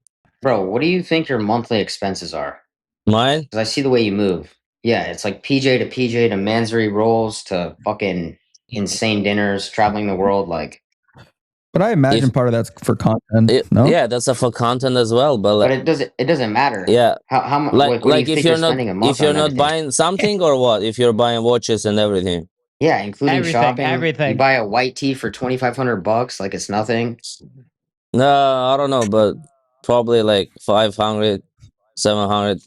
Bro, what do you think your monthly expenses are? Mine? Because I see the way you move. Yeah, it's like PJ to Mansory rolls to fucking insane dinners, traveling the world. Like, But I imagine part of that's for content. No? Yeah, that's for content as well. But like, it doesn't matter. Yeah. How much? Like What do you if think you're not spending a month if you're on not everything? buying something or what? If you're buying watches and everything. Yeah, including shopping. everything. You buy a white tee for $2,500, like it's nothing. No, I don't know, but probably like 500, 700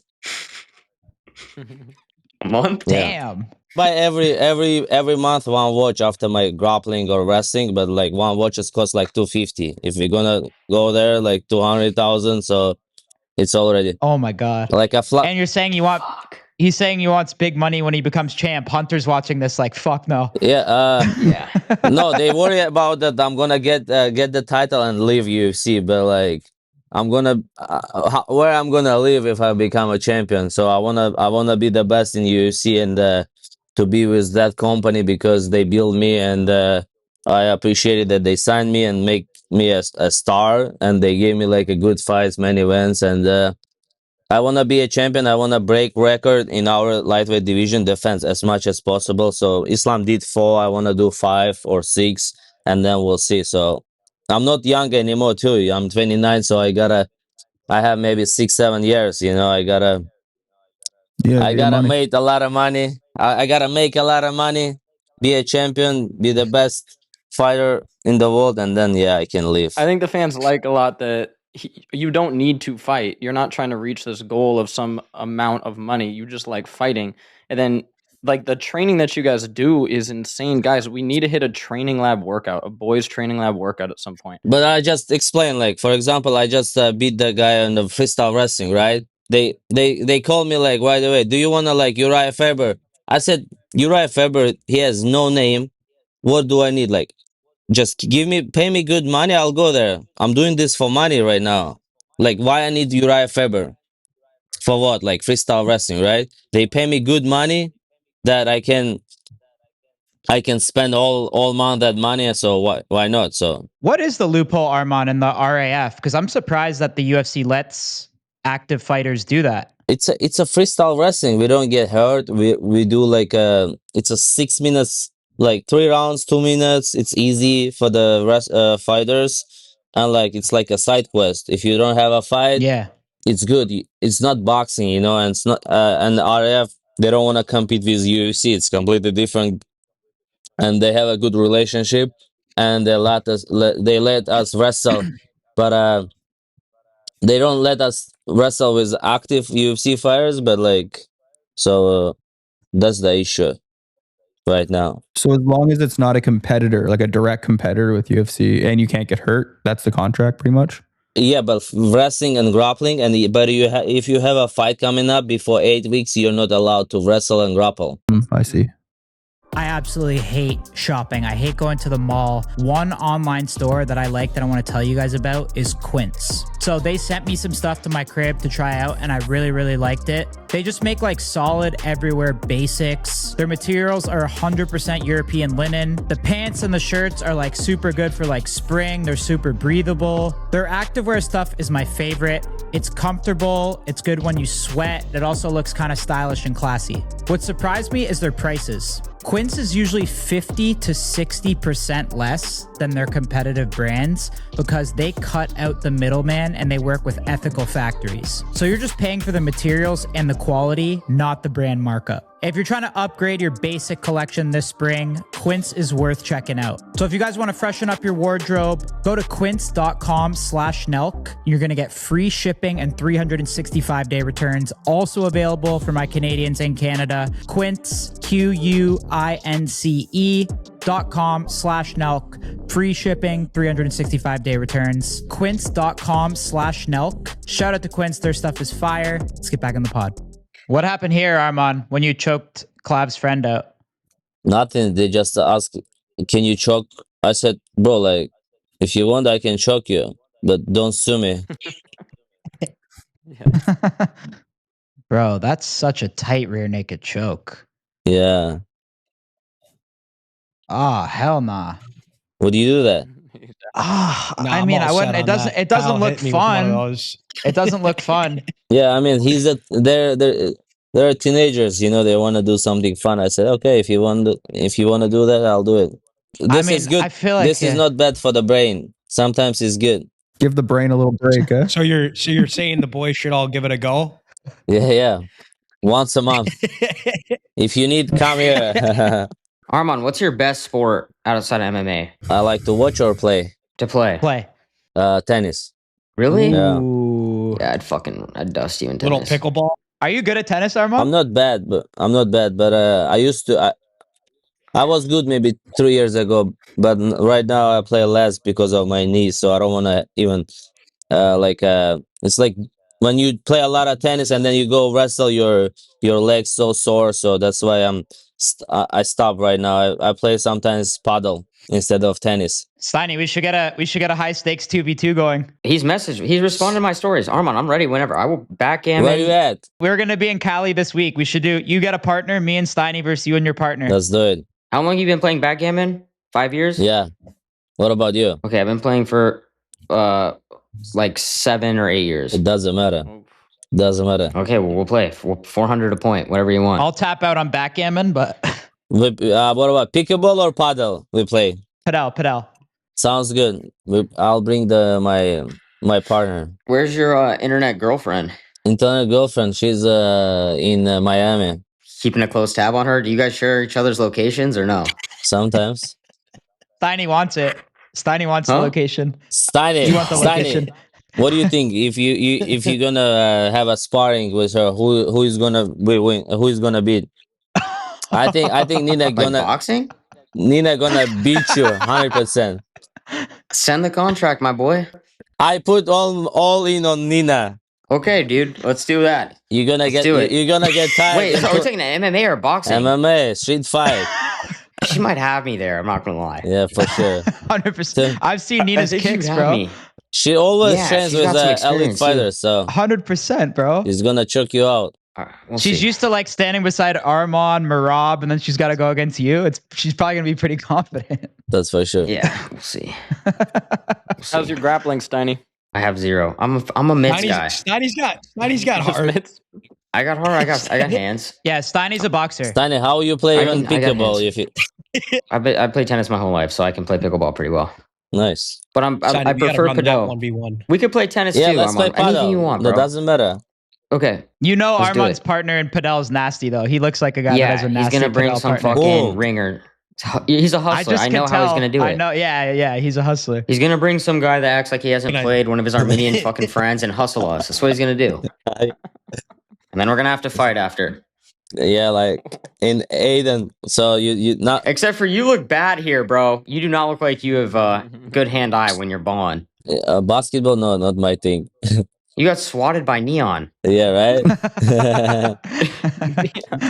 a month. Damn. Buy every month one watch after my grappling or wrestling, but like one watch is cost like 250. If we're gonna go there, like 200,000, so it's already. Oh my god! Like a flat. And you're saying you want? He's saying he wants big money when he becomes champ. Hunter's watching this, like fuck no. Yeah. No, they worry about that. I'm gonna get the title and leave UFC, but like I'm gonna where I'm gonna live if I become a champion. So I wanna be the best in UFC and to be with that company because they build me and I appreciated that they signed me and make me a star and they gave me like a good fights, many wins and. I want to be a champion. I want to break record in our lightweight division defense as much as possible. So Islam did 4. I want to do 5 or 6, and then we'll see. So I'm not young anymore too. I'm 29, so I have maybe 6, 7 years. You know, I gotta make a lot of money. I gotta make a lot of money, be a champion, be the best fighter in the world, and then I can leave. I think the fans like a lot that you don't need to fight. You're not trying to reach this goal of some amount of money. You just like fighting. And then like the training that you guys do is insane. Guys, we need to hit a training lab workout, a boys training lab workout at some point. But I just explained, like, for example, I just beat the guy in the freestyle wrestling, right? They called me like, by the way, do you want to like Uriah Faber? I said, Uriah Faber, he has no name. What do I need? Like, just pay me good money, I'll go there. I'm doing this for money right now. Like, why I need Uriah Faber? For what? Like freestyle wrestling, right? They pay me good money that I can spend all month that money, so why not? So what is the loophole, Arman, in the RAF? Because I'm surprised that the UFC lets active fighters do that. It's a freestyle wrestling. We don't get hurt. We do like it's a 6 minutes, like 3 rounds, 2 minutes. It's easy for the fighters, and like it's like a side quest. If you don't have a fight, it's good. It's not boxing, you know, and it's not and the RAF, they don't want to compete with UFC. It's completely different, and they have a good relationship, and they let us wrestle, but they don't let us wrestle with active UFC fighters, but like So that's the issue right now. So as long as it's not a competitor, like a direct competitor with UFC, and you can't get hurt, that's the contract pretty much. Yeah, but wrestling and grappling, but if you have a fight coming up before 8 weeks, you're not allowed to wrestle and grapple. I see. I absolutely hate shopping. I hate going to the mall. One online store that I like that I want to tell you guys about is Quince. So they sent me some stuff to my crib to try out and I really, really liked it. They just make like solid everywhere basics. Their materials are 100% European linen. The pants and the shirts are like super good for like spring. They're super breathable. Their activewear stuff is my favorite. It's comfortable. It's good when you sweat. It also looks kind of stylish and classy. What surprised me is their prices. Quince is usually 50 to 60% less than their competitive brands because they cut out the middleman and they work with ethical factories. So you're just paying for the materials and the quality, not the brand markup. If you're trying to upgrade your basic collection this spring, Quince is worth checking out. So if you guys want to freshen up your wardrobe, go to quince.com/Nelk. You're going to get free shipping and 365-day returns. Also available for my Canadians in Canada. Quince, QUINCE.com/Nelk. Free shipping, 365-day returns. Quince.com/Nelk. Shout out to Quince. Their stuff is fire. Let's get back in the pod. What happened here, Arman, when you choked Clav's friend out? Nothing. They just asked, "Can you choke?" I said, "Bro, like, if you want, I can choke you, but don't sue me." Bro, that's such a tight rear naked choke. Yeah. Ah, hell nah. Would you do that? I mean, I wouldn't. It doesn't look fun. It doesn't look fun. Yeah, I mean, they're teenagers, you know. They want to do something fun. I said, okay, if you want to do that, I'll do it. This is good. I feel like this is not bad for the brain. Sometimes it's good. Give the brain a little break, eh? So you're saying the boys should all give it a go? Yeah. Once a month. If you need, come here. Arman, what's your best sport outside of MMA? I like to watch or play. To play. Tennis. Really? Yeah. Yeah, I'd dust you in Little tennis. pickleball. Are you good at tennis, Arman? I'm not bad, but I used to. I was good maybe 3 years ago, but right now I play less because of my knees. So I don't want to even it's like when you play a lot of tennis and then you go wrestle, your legs so sore. So that's why I stop right now. I play sometimes paddle instead of tennis. Steiny, we should get a high stakes 2v2 going. He's responded to my stories. Arman, I'm ready whenever. I will backgammon. Where you at? We're gonna be in Cali this week. We should you get a partner, me and Steiny versus you and your partner. Let's do it. How long have you been playing backgammon? 5 years? Yeah. What about you? Okay, I've been playing for like 7 or 8 years. It doesn't matter. Okay, well, we'll play 400 a point, whatever you want. I'll tap out on backgammon, but What about pickleball or paddle? We play. Padel. Sounds good. I'll bring my partner. Where's your internet girlfriend? Internet girlfriend. She's in Miami. Keeping a close tab on her. Do you guys share each other's locations or no? Sometimes. Steiny wants it. Steiny wants the location. Steiny, You want the location? What do you think? If you're gonna have a sparring with her, who is gonna win? Who is gonna beat? I think Nina Like gonna boxing? Nina gonna beat you 100%. Send the contract, my boy. I put all in on Nina. Okay, dude. Let's do that. You're gonna get tired. Wait, so are we taking MMA or boxing? MMA, street fight. She might have me there. I'm not gonna lie. Yeah, for sure. 100%. I've seen Nina's kicks, bro. She always Yeah, trains she's with got some elite experience, fighters, so 100%, bro. she's gonna choke you out. We'll She's see. used to like standing beside Arman, Marab, and then she's got to go against you. She's probably gonna be pretty confident. That's for sure. Yeah, we'll see. How's your grappling, Steiny? I have 0. I'm a mitts guy. Steiny's got heart. Mitts? I got heart. I got hands. Yeah, Steiny's a boxer. Steiny, how you play I even got pickleball? hands. If you I played tennis my whole life, so I can play pickleball pretty well. nice. But I prefer padel. 1v1. We could play tennis Yeah, too. let's play Arman. Anything paddle. you want, bro. That doesn't matter. Okay. You know Let's do Arman's it. partner in Padel's nasty though. He looks like a guy that Yeah, has a he's nasty gonna bring Padel some partner. fucking Cool. ringer. He's a hustler. I know how he's gonna do it. I know. Yeah. He's a hustler. He's gonna bring some guy that acts like he hasn't Can I- played, one of his Armenian fucking friends, and hustle us. That's what he's gonna do. And then we're gonna have to fight after. Yeah, like in Aiden. So you not Except for you look bad here, bro. You do not look like you have good hand-eye when you're balling. basketball. No, not my thing. You got swatted by Neon. Yeah, right.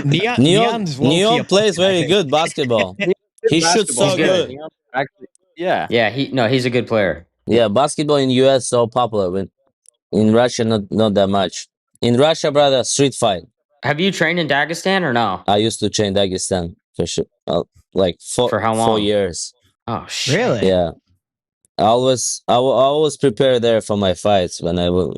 Neon's low key Neon plays very good basketball. He shoots so He's good. good. Actually, yeah. Yeah, he's a good player. Yeah, basketball in US so popular. When in Russia, not that much. In Russia, brother, street fight. Have you trained in Dagestan or no? I used to train Dagestan for sure. Like For how long? 4 years. Oh shit. Really? Yeah, I always prepare there for my fights when I will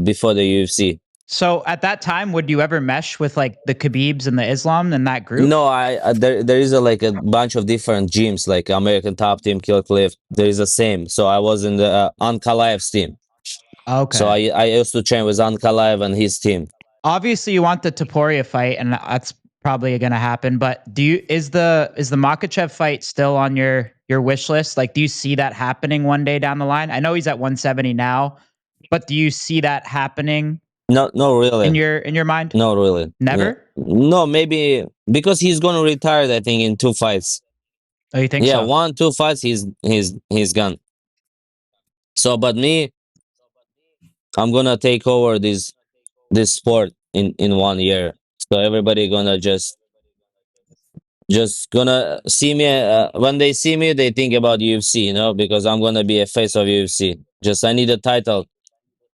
before the UFC. So at that time, would you ever mesh with like the Khabibs and the Islam in that group? No, there is like a bunch of different gyms like American Top Team, Kill Cliff. There is the same. So I was in the Ankalaev's team. Okay. So I used to train with Ankalaev and his team. Obviously, you want the Topuria fight, and that's probably going to happen. But is the Makhachev fight still on your wish list? Like, do you see that happening one day down the line? I know he's at 170 now, but do you see that happening? No, really. In your mind? No, really. Never? Yeah. No, maybe because he's gonna retire. I think in 2 fights. Oh, you think Yeah, so? 1-2 fights. He's gone. So, but me, I'm gonna take over this sport in 1 year. So everybody gonna just gonna see me when they see me, they think about UFC, because I'm gonna be a face of UFC. Just I need a title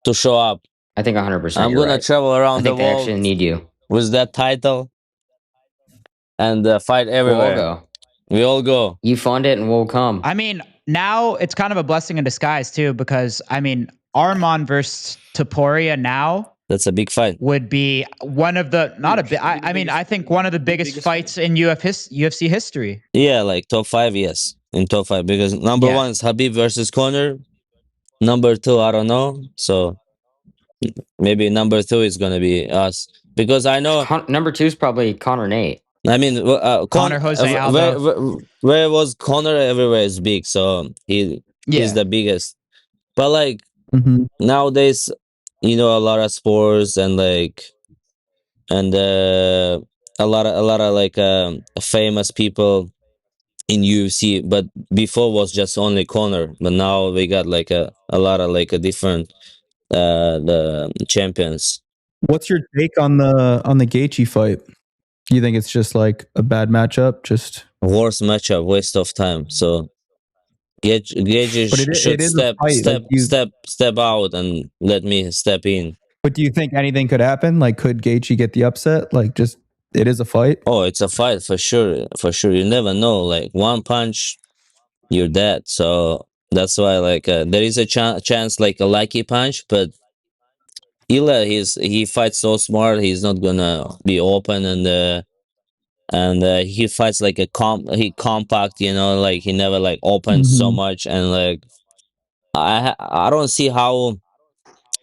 to show up. I think 100%. I'm gonna travel I around the think they world actually need you. with that title and fight We'll everywhere. all go. We all go. You fund it and we'll come. I mean, now it's kind of a blessing in disguise too, because I mean, Arman versus Topuria now That's a big fight. would be one of the I think one of the biggest fights in UFC history. Yeah, like top 5, yes, in top 5 because number Yeah. 1 is Habib versus Conor. Number 2, I don't know. So maybe number 2 is gonna be us because I know. Number 2 is probably Connor Nate. I mean, Conor Jose Aldo. where was Conor? Everywhere is big, so he's the biggest. But like nowadays, a lot of sports and like a lot of like famous people in UFC. But before was just only Conor, but now we got like a lot of like a different the champions. What's your take on the Gaethje fight? Do you think it's just like a bad matchup? Just Worst matchup, waste of time. So Gaethje should step out and let me step in. But do you think anything could happen? Like, could Gaethje get the upset? Like, just it is a fight. Oh, it's a fight for sure. For sure, you never know. Like one punch, you're dead. So that's why, like, there is a chance, like a lucky punch, but Ila, he fights so smart. He's not gonna be open and he fights like he compact. Like he never like opens so much and like I don't see how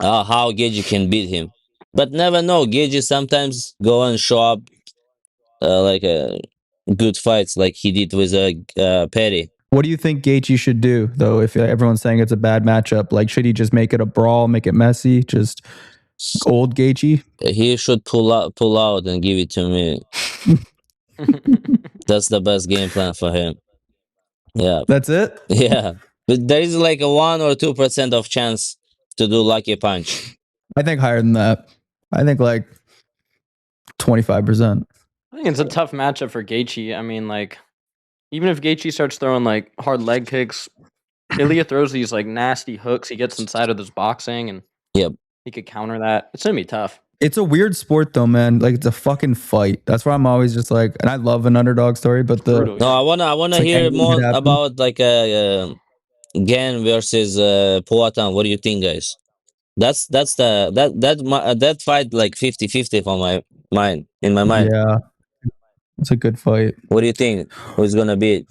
Gaethje can beat him, but never know. Gaethje sometimes go and show up like good fights, like he did with Petty. What do you think Gaethje should do though? If everyone's saying it's a bad matchup, like should he just make it a brawl, make it messy, just old Gaethje? He should pull out and give it to me. That's the best game plan for him. Yeah, that's it. Yeah, but there is like a 1 or 2% of chance to do lucky punch. I think higher than that. I think like 25%. I think it's a tough matchup for Gaethje. I mean, like, even if Gaethje starts throwing like hard leg kicks, Ilya throws these like nasty hooks. He gets inside of this boxing, and he could counter that. It's gonna be tough. It's a weird sport though, man. Like it's a fucking fight. That's why I'm always just like, and I love an underdog story, but I wanna hear more about like Gan versus Poatan. What do you think, guys? That's that fight like 50-50 for my mind. In my mind, yeah, it's a good fight. What do you think? Who's gonna beat?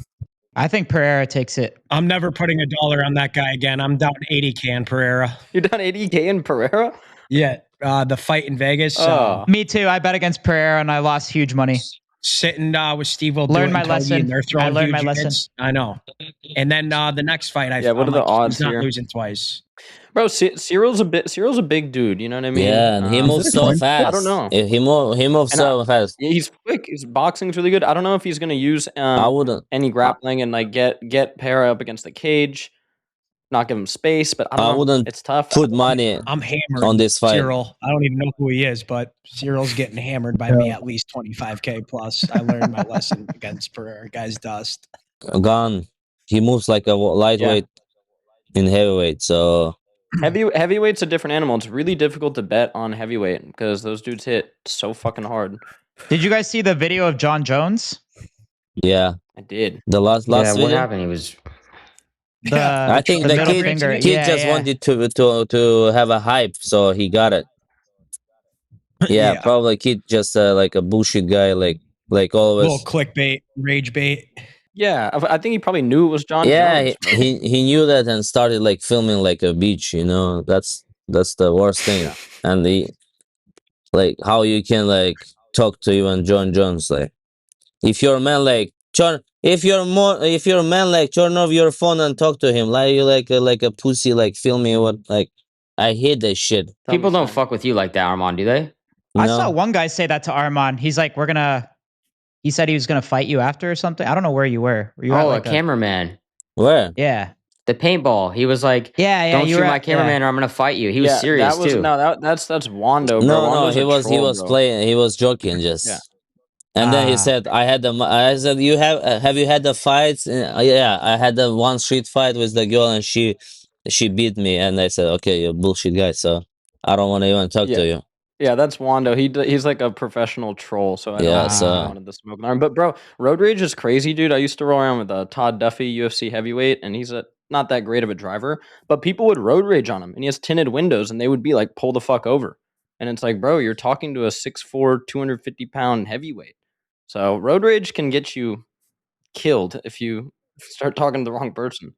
I think Pereira takes it. I'm never putting $1 on that guy again. I'm down 80K in Pereira. You're down 80K in Pereira? Yeah, the fight in Vegas. Me too. I bet against Pereira and I lost huge money. Sitting with Steve will learn my lesson. And they're throwing I learned my huge lesson. hits. I know. And then the next fight, what are the odds he's not here? losing twice. Bro, Cyril's a big dude. You know what I mean? Yeah, and he Is moves it a so coin flip? fast. I don't know. He moves And so fast. he's quick. His boxing's really good. I don't know if he's gonna use I wouldn't. any grappling and like get Para up against the cage, not give him space. But I I don't know. wouldn't It's tough. put money I'm hammered on this fight. Cyril. I don't even know who he is, but Cyril's getting hammered by me at least 25K plus. I learned my lesson against Pereira. Guy's dust. Gone. He moves like a lightweight in heavyweight. So Heavyweight's a different animal. It's really difficult to bet on heavyweight because those dudes hit so fucking hard. Did you guys see the video of Jon Jones? yeah, I did. the last What video. happened? He was. I think the middle kid, finger. kid just wanted to have a hype, so he got it. Yeah, Yeah. probably kid just like a bullshit guy, like always. Little clickbait, rage bait. Yeah, I think he probably knew it was Jon Yeah, Jones. bro. he knew that and started like filming like a beach. You know, that's the worst thing. And the like how you can like talk to even Jon Jones, like if you're a man like John, if you're a man like turn off your phone and talk to him, like you like a pussy like filming what like I hate that shit. People don't Son. fuck with you like that, Armand, do they? I No? saw one guy say that to Arman. He's like, he said he was gonna fight you after or something. I don't know where you were. Were you at Oh, like a cameraman. Where? Yeah. The paintball. He was like, Yeah, "Don't you shoot were my at- cameraman, or I'm gonna fight you." He was serious that was, too. No, that's Wando. Bro. No, Wando's he a was troll, bro. playing. He was joking just. Yeah. And then he Ah. said, I said, have you had the fights? Yeah, I had the one street fight with the girl and she beat me. And I said, okay, you're a bullshit guy. So I don't want to even talk to you. Yeah, that's Wando. He's like a professional troll. So I Yeah, don't so- wanted the smoke alarm. But bro, Road Rage is crazy, dude. I used to roll around with Todd Duffy, UFC heavyweight, and he's not that great of a driver. But people would road rage on him, and he has tinted windows, and they would be like, pull the fuck over. And it's like, bro, you're talking to a 6'4", 250-pound heavyweight. So road rage can get you killed if you start talking to the wrong person.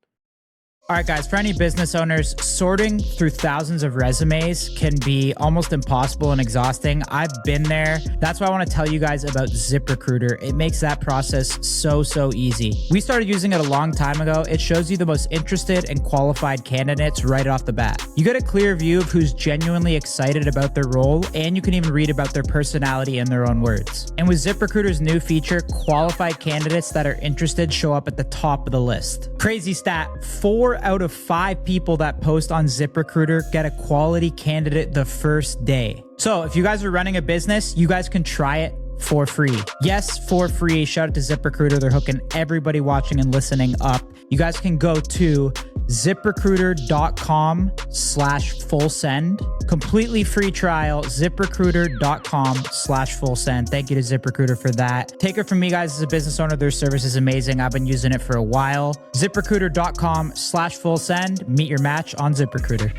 All right, guys, for any business owners, sorting through thousands of resumes can be almost impossible and exhausting. I've been there. That's why I want to tell you guys about ZipRecruiter. It makes that process so easy. We started using it a long time ago. It shows you the most interested and qualified candidates right off the bat. You get a clear view of who's genuinely excited about their role, and you can even read about their personality in their own words. And with ZipRecruiter's new feature, qualified candidates that are interested show up at the top of the list. Crazy stat, 4 out of 5 people that post on ZipRecruiter get a quality candidate the first day. So if you guys are running a business, you guys can try it for free. Yes, for free. Shout out to ZipRecruiter. They're hooking everybody watching and listening up. You guys can go to ZipRecruiter.com/full send. Completely free trial, ZipRecruiter.com/full send. Thank you to ZipRecruiter for that. Take it from me, guys, as a business owner, their service is amazing. I've been using it for a while. ZipRecruiter.com/full send. Meet your match on ZipRecruiter.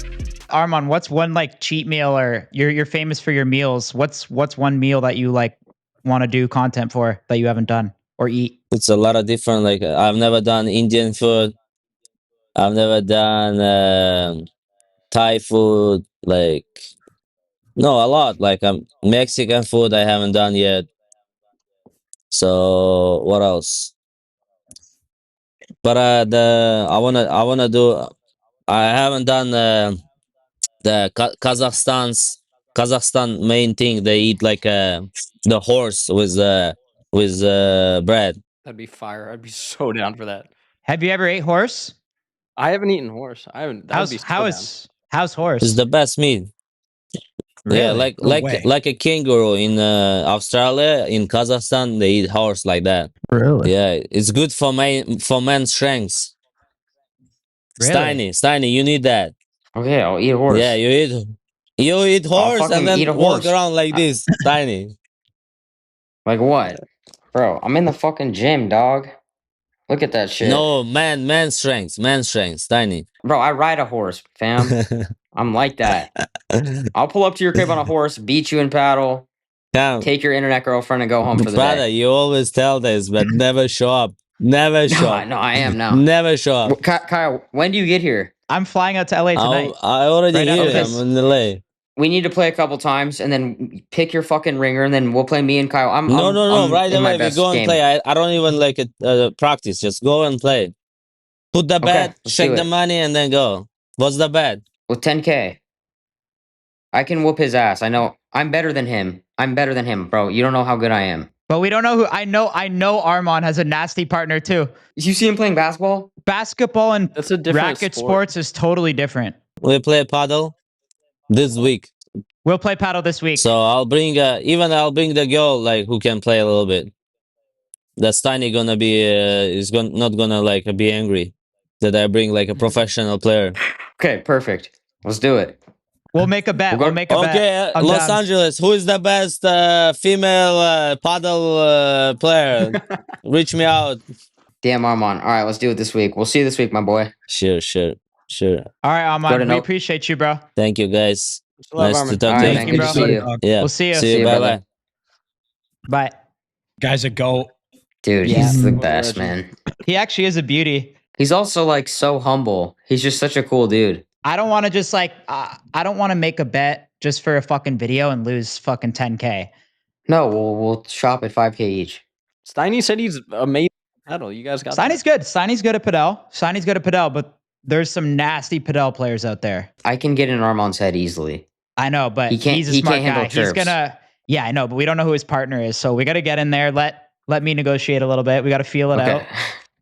Arman, what's one like cheat meal, or you're famous for your meals? What's one meal that you like want to do content for that you haven't done or eat? It's a lot of different, like I've never done Indian food. I've never done Thai food, like no, a lot. Like Mexican food I haven't done yet. So what else? But I wanna do. I haven't done the Kazakhstan main thing. They eat like the horse with bread. That'd be fire. I'd be so down for that. Have you ever ate horse? I haven't eaten horse. I haven't. That'd be so down. How's horse? It's the best meat. Yeah, Really? like a kangaroo in Australia, in Kazakhstan, they eat horse like that. Really? Yeah, it's good for man's strengths. Really? Steiny, you need that. Okay, I'll eat a horse. Yeah, you eat horse fucking and then eat a walk horse. around like this, Steiny. Like what? Bro, I'm in the fucking gym, dog. Look at that shit. No, man strengths, Steiny. Bro, I ride a horse, fam. I'm like that. I'll pull up to your crib on a horse, beat you in paddle, Come, take your internet girlfriend, and go home for the brother, day. you always tell this, but never show up. Never show up. No, I am now. Never show up. Kyle, when do you get here? I'm flying out to LA tonight. I already Right here. after this. I'm in LA. We need to play a couple times, and then pick your fucking ringer, and then we'll play me and Kyle. No. I'm Right in my away, we best go and game. play. I don't even like it practice. Just go and play. Put the bet, let's check do the it. money, and then go. What's the bet? with 10K. I can whoop his ass. I know. I'm better than him. Bro. You don't know how good I am. But we don't know who. I know Arman has a nasty partner too. Did you see him playing basketball? Basketball and That's a different racket sport. sports is totally different. We play paddle this week. We'll play paddle this week. So I'll bring the girl like who can play a little bit. That's Tiny gonna be not gonna like be angry that I bring like a professional player. Okay, perfect. Let's do it. We'll make a bet. We'll make a bet. Okay, I'm Los down. Angeles, who is the best female paddle player? Reach me out. Damn, Arman. All right, let's do it this week. We'll see you this week, my boy. Sure. All right, Go Arman. to We Nelk. appreciate you, bro. Thank you, guys. Love, Nice to Arman. talk All to right, you. man. you, Good to bro. see you. Yeah. We'll see you. See you, Bye brother. bye. Bye. Guy's a goat. Dude, Yeah. he's the What a best, legend. man. He actually is a beauty. He's also like so humble. He's just such a cool dude. I don't want to just like I don't want to make a bet just for a fucking video and lose fucking 10K. No, we'll shop at 5K each. Steiny said he's amazing at paddle. You guys got Steiny's good. Steiny's good at padel. Steiny's good at padel, but there's some nasty padel players out there. I can get in Arman's head easily. I know, but He can't- he's a he smart can't handle guy. He's chirps. gonna Yeah, I know, but we don't know who his partner is. So we gotta get in there. Let me negotiate a little bit. We gotta feel it Okay. out.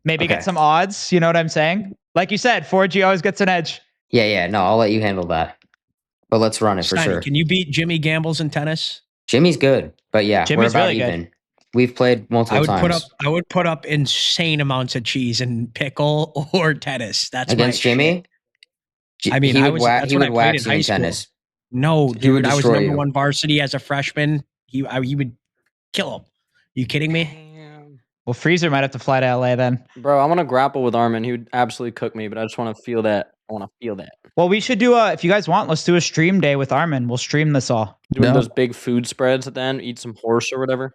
Maybe Okay. get some odds. You know what I'm saying? Like you said, 4G always gets an edge. Yeah. No, I'll let you handle that. But let's run it for Steiny, sure. can you beat Jimmy Gambles in tennis? Jimmy's good, but yeah, Jimmy's we're about really good. even. We've played multiple times I would put up insane amounts of cheese in pickle or tennis. That's against my shit. Jimmy. I mean, he I would, was- that's he when would I played wax in you high in school. tennis. No, He would dude, I was destroy number you. one varsity as a freshman. He would kill him. You kidding me? Damn. Well, Freezer might have to fly to LA then. Bro, I want to grapple with Arman. He would absolutely cook me, but I just want to feel that. I want to feel that. Well, we should do if you guys want, let's do a stream day with Armin. We'll stream this all. Doing No. those big food spreads at the end, eat some horse or whatever.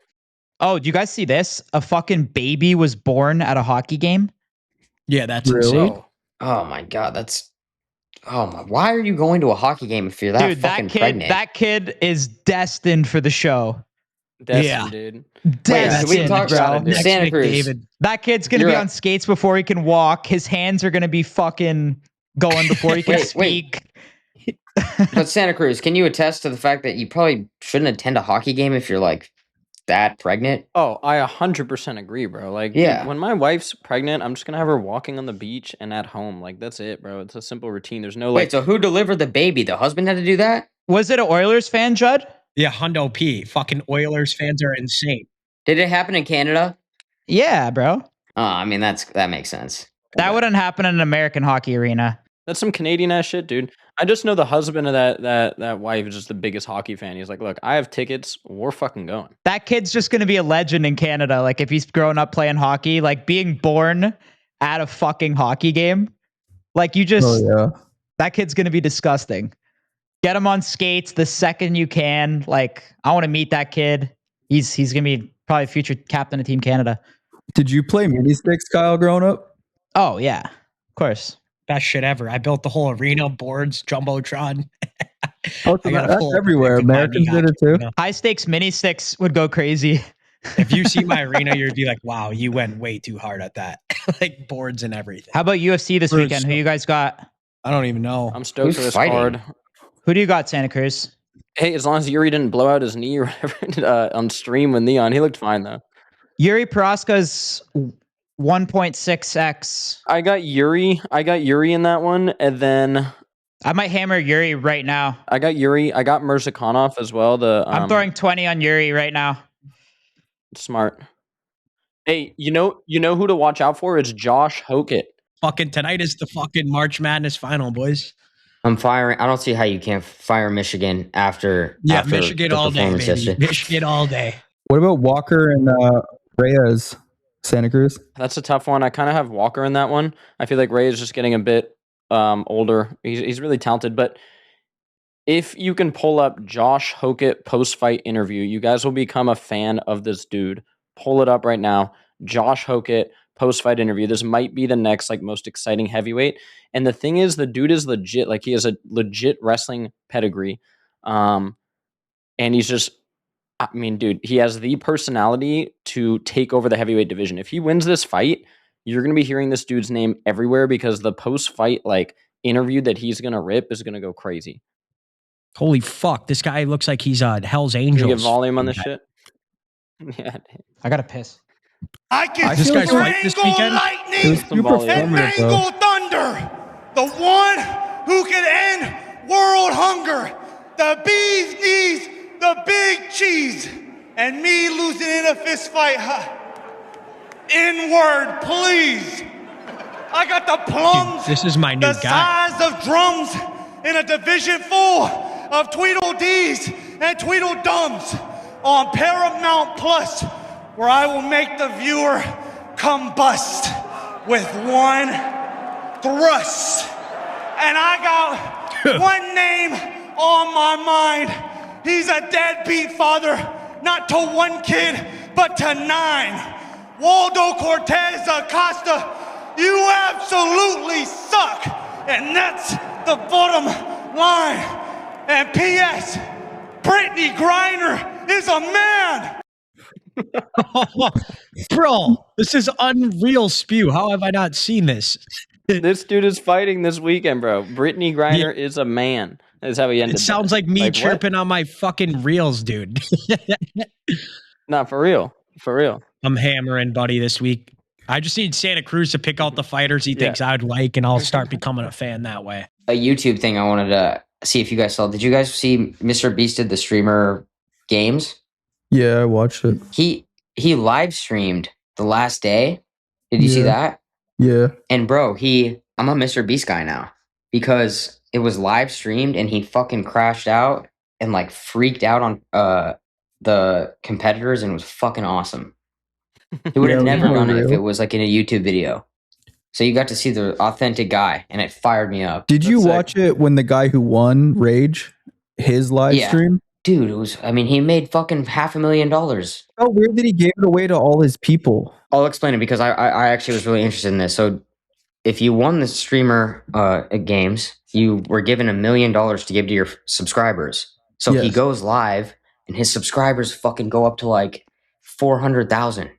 Oh, do you guys see this? A fucking baby was born at a hockey game. Yeah, that's Really? insane. Bro, Oh my god, that's. Oh my! Why are you going to a hockey game if you're that Dude, fucking that kid is destined for the show. Destin, Yeah. dude. Can we Destined, talk bro. about Next Santa Cruz? McDavid. That kid's gonna You're be a- on skates before he can walk. His hands are gonna be fucking going before he can Wait. speak. But Santa Cruz, can you attest to the fact that you probably shouldn't attend a hockey game if you're like that pregnant? Oh, I 100% agree, bro. Like, Yeah. dude, when my wife's pregnant, I'm just gonna have her walking on the beach and at home. Like, that's it, bro. It's a simple routine. There's no like. Wait, so who delivered the baby? The husband had to do that? Was it an Oilers fan, Judd? Yeah, Hundo P. Fucking Oilers fans are insane. Did it happen in Canada? Yeah, bro. Oh, I mean that makes sense. That wouldn't happen in an American hockey arena. That's some Canadian ass shit, dude. I just know the husband of that wife is just the biggest hockey fan. He's like, look, I have tickets. We're fucking going. That kid's just gonna be a legend in Canada. Like if he's grown up playing hockey, like being born at a fucking hockey game, like you just Oh yeah. that kid's gonna be disgusting. Get him on skates the second you can. Like I want to meet that kid. He's gonna be probably future captain of Team Canada. Did you play mini sticks, Kyle, growing up? Oh yeah, of course. Best shit ever. I built the whole arena, boards, jumbotron. Oh, I got a that's full everywhere. pick in my Americans knee did it too. arena. High stakes mini sticks would go crazy. If you see my arena, you'd be like, wow, you went way too hard at that. Like boards and everything. How about UFC this Bruce. weekend? Who you guys got? I don't even know. I'm stoked Who's for this fighting? card. Who do you got, Santa Cruz? Hey, as long as Yuri didn't blow out his knee or whatever on stream with Neon, he looked fine though. Yuri Proska's 1.6x. I got Yuri in that one, and then I might hammer Yuri right now. I got Yuri. I got Mirzakhanov as well. I'm throwing 20 on Yuri right now. smart. Hey, you know who to watch out for? It's Josh Hokett. Fucking tonight is the fucking March Madness final, boys. I'm firing. I don't see how you can't fire Michigan after. Yeah, after Michigan the all day, performance baby. yesterday. Michigan all day. What about Walker and Reyes, Santa Cruz? That's a tough one. I kind of have Walker in that one. I feel like Ray is just getting a bit older. He's really talented, but if you can pull up Josh Hokett post-fight interview, you guys will become a fan of this dude. Pull it up right now. Josh Hokett post-fight interview. This might be the next like most exciting heavyweight. And the thing is, the dude is legit. Like he has a legit wrestling pedigree. And he's just, I mean, dude, he has the personality to take over the heavyweight division. If he wins this fight, you're going to be hearing this dude's name everywhere because the post-fight like interview that he's gonna rip is gonna go crazy. Holy fuck! This guy looks like he's Hell's Can you Angels. get volume on this shit? Yeah. I gotta piss. I can This guy's fight this weekend. It was lightning super volume. and formative, though. mangle thunder. The one who can end world hunger. The bee's knees, the big cheese, and me losing in a fist fight. Inward, please. I got the plums. Dude, this is my new the guy. size of drums in a division full of Tweedledees and Tweedledums on Paramount Plus, where I will make the viewer combust with one thrust. And I got one name on my mind. He's a deadbeat father, not to one kid, but to 9. Waldo Cortez Acosta, you absolutely suck. And that's the bottom line. And P.S., Brittany Griner is a man. Bro, this is unreal spew. How have I not seen this? This dude is fighting this weekend, bro. Brittany Griner is a man. That's how he ended. It sounds like me what? chirping on my fucking reels, dude. Not for real. For real. I'm hammering, buddy, this week. I just need Santa Cruz to pick out the fighters he thinks I'd like, and I'll start becoming a fan that way. A YouTube thing I wanted to see if you guys saw. Did you guys see MrBeast did the streamer games? Yeah, I watched it. He live streamed the last day. Did you see that? Yeah. And bro, I'm a MrBeast guy now because it was live streamed and he fucking crashed out and like freaked out on the competitors and it was fucking awesome. He would have never done it if it was like in a YouTube video. So you got to see the authentic guy and it fired me up. Did you watch it when the guy who won Rage, his live stream? Dude, he made fucking $500,000. How weird that he gave it away to all his people. I'll explain it because I actually was really interested in this. So if you won the streamer games, you were given $1 million to give to your subscribers. So he goes live and his subscribers fucking go up to like 400,000.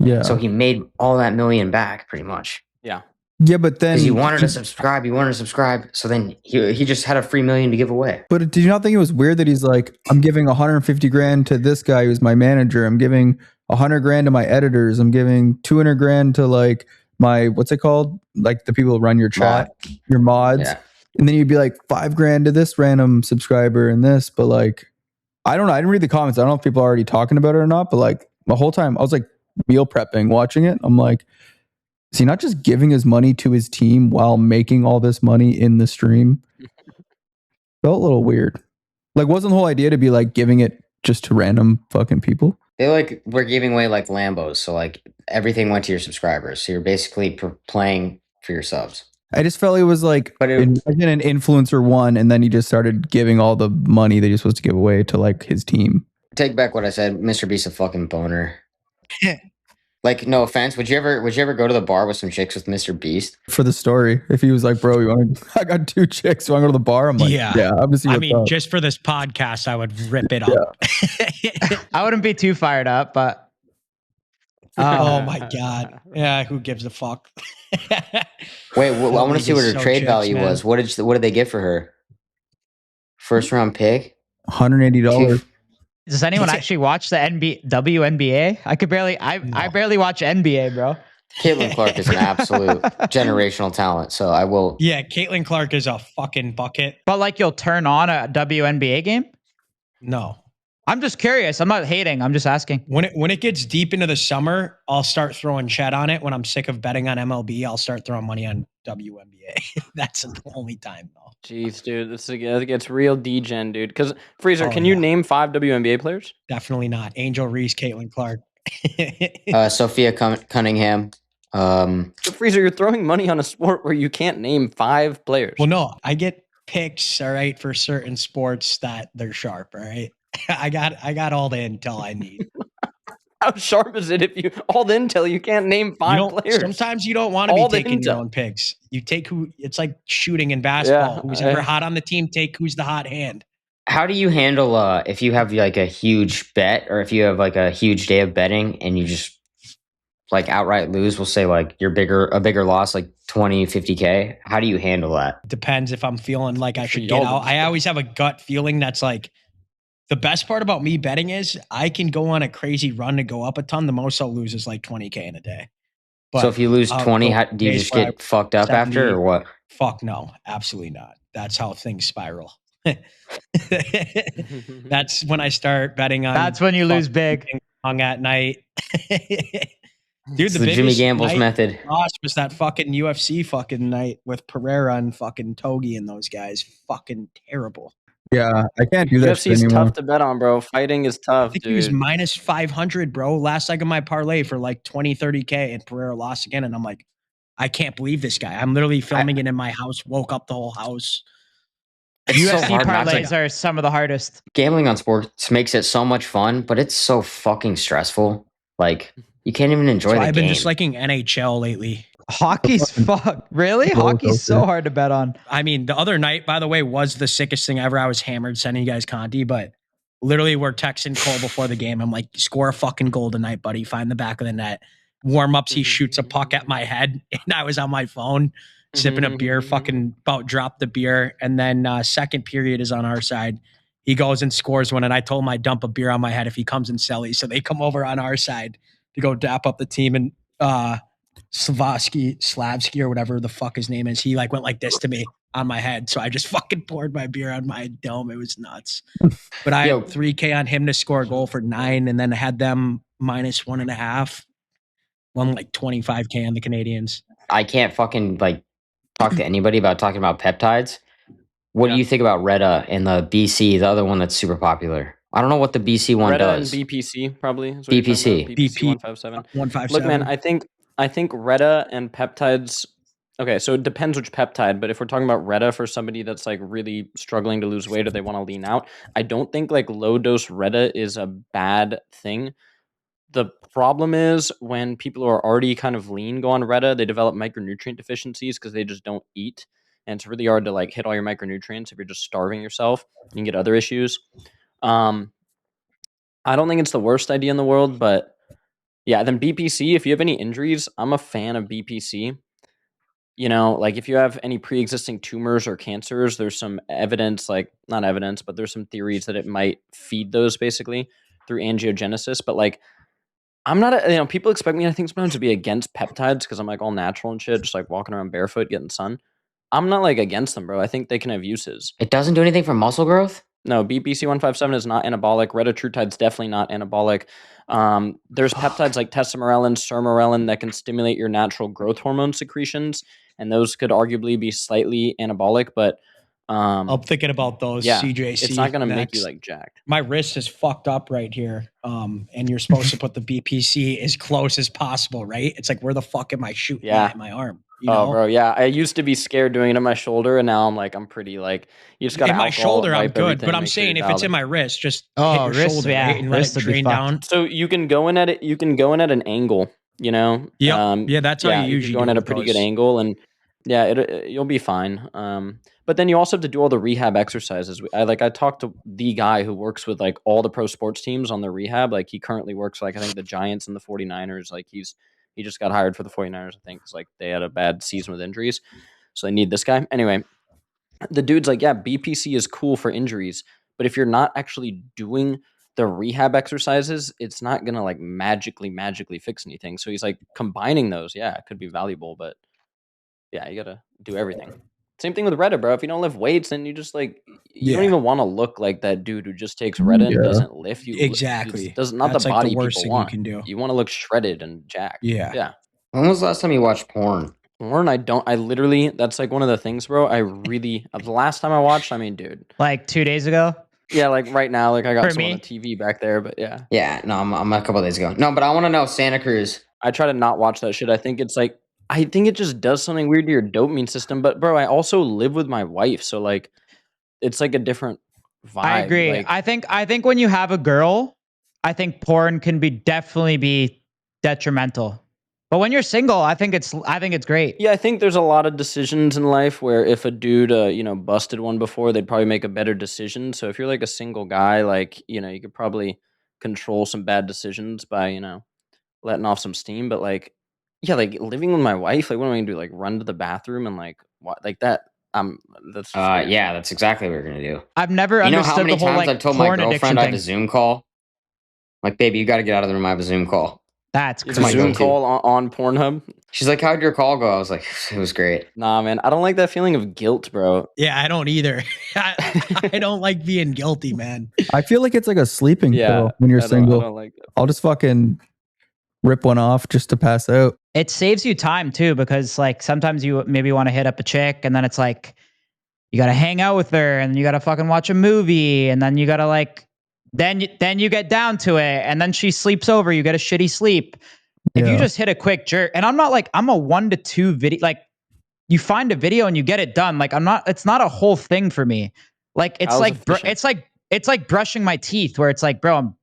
Yeah. So he made all that million back pretty much. Yeah. Yeah, but then you wanted to subscribe. So then he just had a free $1 million to give away. But did you not think it was weird that he's like, I'm giving 150 grand to this guy who's my manager. I'm giving 100 grand to my editors. I'm giving 200 grand to like my, what's it called? Like the people who run your chat, your mods. Yeah. And then you'd be like 5 grand to this random subscriber and this, but like, I don't know. I didn't read the comments. I don't know if people are already talking about it or not, but like the whole time I was like meal prepping, watching it. I'm like, is he not just giving his money to his team while making all this money in the stream? Felt a little weird. Like, wasn't the whole idea to be like giving it just to random fucking people? They like were giving away like Lambos. So like everything went to your subscribers. So you're basically playing for your subs. I just felt it was like, imagine an influencer won and then he just started giving all the money that he's supposed to give away to like his team. Take back what I said. MrBeast a fucking boner. Like, no offense. Would you ever go to the bar with some chicks with MrBeast? For the story. If he was like, bro, I got 2 chicks, so I go to the bar. I'm like, yeah, obviously. I mean, just for this podcast, I would rip it up. I wouldn't be too fired up, but oh my God. Yeah, who gives a fuck? Wait, well, I want to see what her trade value was. What did they get for her? First round pick? $180. Does anyone actually watch the WNBA? I barely watch NBA, bro. Caitlin Clark is an absolute generational talent, so I will. Yeah, Caitlin Clark is a fucking bucket. But like, you'll turn on a WNBA game? No. I'm just curious. I'm not hating. I'm just asking. When it gets deep into the summer, I'll start throwing chat on it. When I'm sick of betting on MLB, I'll start throwing money on WNBA. That's the only time, though. Jeez, dude, it gets real degen, dude. Because Freezer, can you name 5 WNBA players? Definitely not. Angel Reese, Caitlin Clark, Sophia Cunningham. Freezer, you're throwing money on a sport where you can't name 5 players. Well, no, I get picks, all right, for certain sports that they're sharp, all right. I got all the intel I need. How sharp is it if you all the intel you can't name 5 players? Sometimes you don't want to be taking your own picks. You take it's like shooting in basketball. Who's ever hot on the team, take who's the hot hand. How do you handle if you have like a huge bet or if you have like a huge day of betting and you just like outright lose, we'll say like a bigger loss, like 20, 50K. How do you handle that? Depends if I'm feeling like I should y'all get out. to I always have a gut feeling that's like, the best part about me betting is I can go on a crazy run to go up a ton. The most I'll lose is like 20K in a day. So if you lose I'll 20, go do you days just where I get fucked up 70. after, or what? Fuck no, absolutely not. That's how things spiral. That's when I start betting on. That's when you lose big. Hung at night. Dude, It's the the Jimmy biggest Gamble's night method. lost was that fucking UFC fucking night with Pereira and fucking Togi and those guys. Fucking terrible. Yeah, I can't do that UFC shit is anymore. tough to bet on, bro. Fighting is I tough, think he was dude. minus 500, bro. Last I got my parlay for like 20, 30K, and Pereira lost again. And I'm like, I can't believe this guy. I'm literally filming it in my house, woke up the whole house. It's so UFC hard not to. parlays are some of the hardest. Gambling on sports makes it so much fun, but it's so fucking stressful. Like you can't even enjoy So the I've been game. just liking NHL lately. Hockey's fuck. Really? roller Hockey's so coaster. hard to bet on. I mean, the other night, by the way, was the sickest thing ever. I was hammered sending you guys Conti, but literally we're texting Cole before the game. I'm like, score a fucking goal tonight, buddy. Find the back of the net. Warm-ups, he shoots a puck at my head, and I was on my phone sipping a beer, fucking about dropped the beer. And then second period is on our side. He goes and scores one, and I told him I'd dump a beer on my head if he comes in Selly. So they come over on our side to go dap up the team. And Slavsky or whatever the fuck his name is, he like went like this to me on my head. So I just fucking poured my beer on my dome. It was nuts. But I had 3K on him to score a goal for 9, and then I had them minus 1.5. Won like 25K on the Canadians. I can't fucking like talk to anybody about talking about peptides. What do you think about Retta and the BC, the other one that's super popular? I don't know what the BC one Retta does. and BPC probably. Is what you're talking BPC. about. BPC 157. 157. Look, man, I think Retta and peptides. Okay, so it depends which peptide, but if we're talking about Retta for somebody that's like really struggling to lose weight or they want to lean out, I don't think like low dose Retta is a bad thing. The problem is when people who are already kind of lean go on Retta, they develop micronutrient deficiencies because they just don't eat. And it's really hard to like hit all your micronutrients if you're just starving yourself. You can get other issues. I don't think it's the worst idea in the world, but yeah, then BPC, if you have any injuries, I'm a fan of BPC. You know, like if you have any pre-existing tumors or cancers, there's some evidence, like not evidence, but there's some theories that it might feed those basically through angiogenesis. But like, I'm not, people expect me, I think sometimes to be against peptides because I'm like all natural and shit, just like walking around barefoot, getting sun. I'm not like against them, bro. I think they can have uses. It doesn't do anything for muscle growth? No, BPC 157 is not anabolic. Retatrutide's definitely not anabolic. There's peptides like tesamorelin, sermorelin that can stimulate your natural growth hormone secretions, and those could arguably be slightly anabolic, but I'm thinking about those. yeah, CJC. it's not going to make next. you like jacked. My wrist is fucked up right here. And you're supposed to put the BPC as close as possible, right? It's like, where the fuck am I shooting at my arm? You know? Bro, yeah. I used to be scared doing it on my shoulder, and now I'm like, I'm pretty like, you just got to in my shoulder, I'm wipe good. everything, But I'm make sure saying you're if it's dialed in my wrist, just Oh, hit your wrist, shoulder, yeah. right? And let Wrist it would be drain fucked. down. So you can go in at it. You can go in at an angle, you know. Yep. Yeah, that's how you usually go in do at a with pretty those. good angle, and yeah, you'll be fine. But then you also have to do all the rehab exercises. I talked to the guy who works with like all the pro sports teams on their rehab. Like he currently works like I think the Giants and the 49ers. Like he just got hired for the 49ers. I think because like they had a bad season with injuries, so they need this guy. Anyway, the dude's like, yeah, BPC is cool for injuries, but if you're not actually doing the rehab exercises, it's not gonna like magically fix anything. So he's like combining those. Yeah, it could be valuable, but yeah, you gotta do everything. Same thing with Reddit, bro. If you don't lift weights, then you just like you don't even want to look like that dude who just takes Reddit and doesn't lift. Exactly. Does not That's the like body the worst people thing want. you can do. You want to look shredded and jacked. Yeah. When was the last time you watched porn? Porn, I literally, that's like one of the things, bro. The last time I watched, I mean, dude. Like 2 days ago? Yeah, like right now, like I got For some on me? the TV back there, but yeah. Yeah, no, I'm a couple of days ago. No, but I want to know Santa Cruz. I try to not watch that shit. I think it just does something weird to your dopamine system. But bro, I also live with my wife, so like, it's like a different vibe. I agree. Like, I think when you have a girl, I think porn can definitely be detrimental. But when you're single, I think it's great. yeah, I think there's a lot of decisions in life where if a dude, busted one before, they'd probably make a better decision. So if you're like a single guy, like, you could probably control some bad decisions by, letting off some steam. But like, yeah, like living with my wife, like what am I gonna do? Like run to the bathroom and like what like that? That's just weird. Yeah, that's exactly what we're gonna do. I've never You know how understood many the whole times like I've told my porn addiction girlfriend I have a thing. Zoom call? Like, baby, you got to get out of the room. I have a Zoom call. That's It's my a Zoom go-to. call on Pornhub. She's like, "How'd your call go?" I was like, "It was great." Nah, man, I don't like that feeling of guilt, bro. Yeah, I don't either. I don't like being guilty, man. I feel like it's like a sleeping Yeah, pill when you're I single. don't like that. I'll just fucking rip one off just to pass out. It saves you time too, because like sometimes you maybe want to hit up a chick and then it's like you got to hang out with her and you got to fucking watch a movie and then you got to like then you get down to it and then she sleeps over, you get a shitty sleep. If you just hit a quick jerk, and I'm not like I'm a 1 to 2 video, like you find a video and you get it done. Like it's not a whole thing for me. Like it's like brushing my teeth where it's like, bro,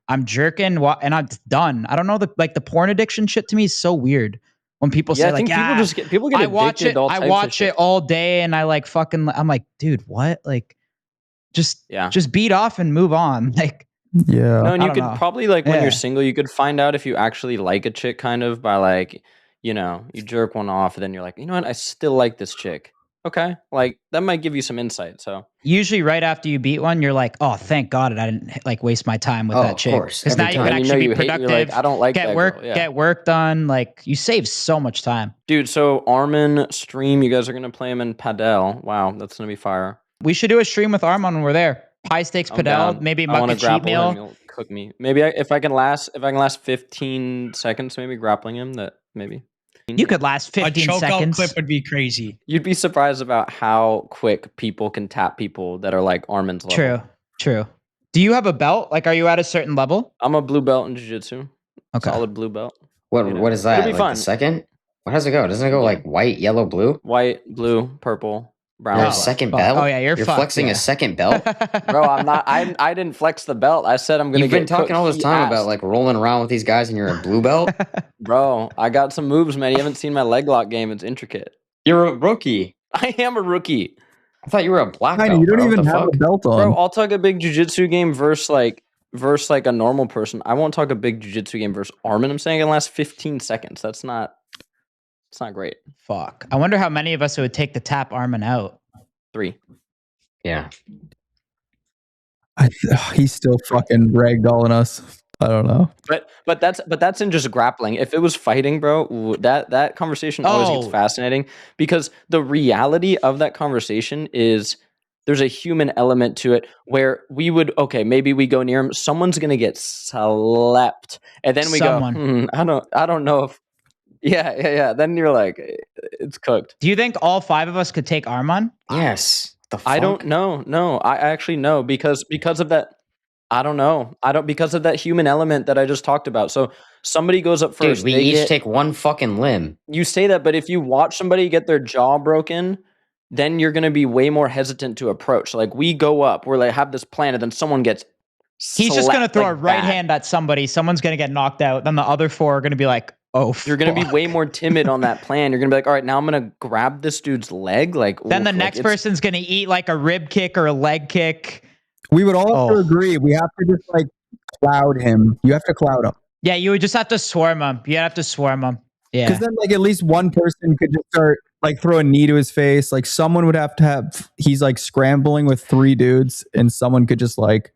I'm jerking and I'm done. I don't know, the porn addiction shit to me is so weird. When people say I think like, people get I watch addicted it, to all I types of watch shit. it all day, and I like fucking. I'm like, dude, what? Like, just beat off and move on. Like, yeah. No, and I you don't could know. probably like when Yeah. you're single, you could find out if you actually like a chick kind of by like, you know, you jerk one off, and then you're like, you know what, I still like this chick. Okay, like that might give you some insight. So Usually, right after you beat one, you're like, "Oh, thank God, I didn't like waste my time with that chick." Course, because now you can actually be productive. You're like, I don't like get that work, girl. Yeah. get work done. Like you save so much time. Dude, so Arman stream, you guys are gonna play him in Padel. Wow, that's gonna be fire. We should do a stream with Arman when we're there. High stakes I'm Padel, down. maybe I want muck to a cheat grapple him. meal. He'll cook me. Maybe if I can last 15 seconds, maybe grappling him. That maybe. You could last 15 a chokeout seconds. clip would be crazy. You'd be surprised about how quick people can tap people that are like Arman's level. True. Do you have a belt? Like, are you at a certain level? I'm a blue belt in jiu-jitsu. Okay. Solid blue belt. What is that? It'll be like fun. The second? What does it go? Doesn't it go like white, yellow, blue? White, blue, purple, brown. You're a black. second fuck. belt? Oh, yeah, you're fucked, flexing yeah. a second belt? Bro, I'm not. I didn't flex the belt. I said I'm gonna. You've been talking all this time about like rolling around with these guys, and you're a blue belt. Bro, I got some moves, man. You haven't seen my leg lock game. It's intricate. You're a rookie. I am a rookie. I thought you were a black Tiny, belt. you don't bro. even What the have fuck? a belt on. Bro, I'll talk a big jiu-jitsu game versus like a normal person. I won't talk a big jiu-jitsu game versus Arman. I'm saying it lasts 15 seconds. It's not great. Fuck. I wonder how many of us it would take to tap Arman out. 3. Yeah. He's still fucking ragdolling us. I don't know. But that's in just grappling. If it was fighting, bro, that conversation always gets fascinating because the reality of that conversation is there's a human element to it where maybe we go near him, someone's gonna get slept, and then we go, I don't know if, yeah. Then you're like, it's cooked. Do you think all 5 of us could take Arman? Yes. The fuck? I don't know. No, I actually know because of that. I don't know. Because of that human element that I just talked about. So somebody goes up first. Dude, we each take one fucking limb. You say that, but if you watch somebody get their jaw broken, then you're going to be way more hesitant to approach. Like we go up, we're like have this plan, and then someone gets. He's just going to throw a right hand at somebody. Someone's going to get knocked out. Then the other 4 are going to be like, oh, you're going to be way more timid on that plan. You're going to be like, all right, now I'm going to grab this dude's leg. Like then the next person's going to eat like a rib kick or a leg kick. We would all have to agree. We have to just like cloud him. You have to cloud him. Yeah, you would just have to swarm him. You have to swarm him. Yeah. Because then like at least one person could just start like throw a knee to his face. Like someone would have to have, he's like scrambling with 3 dudes and someone could just like.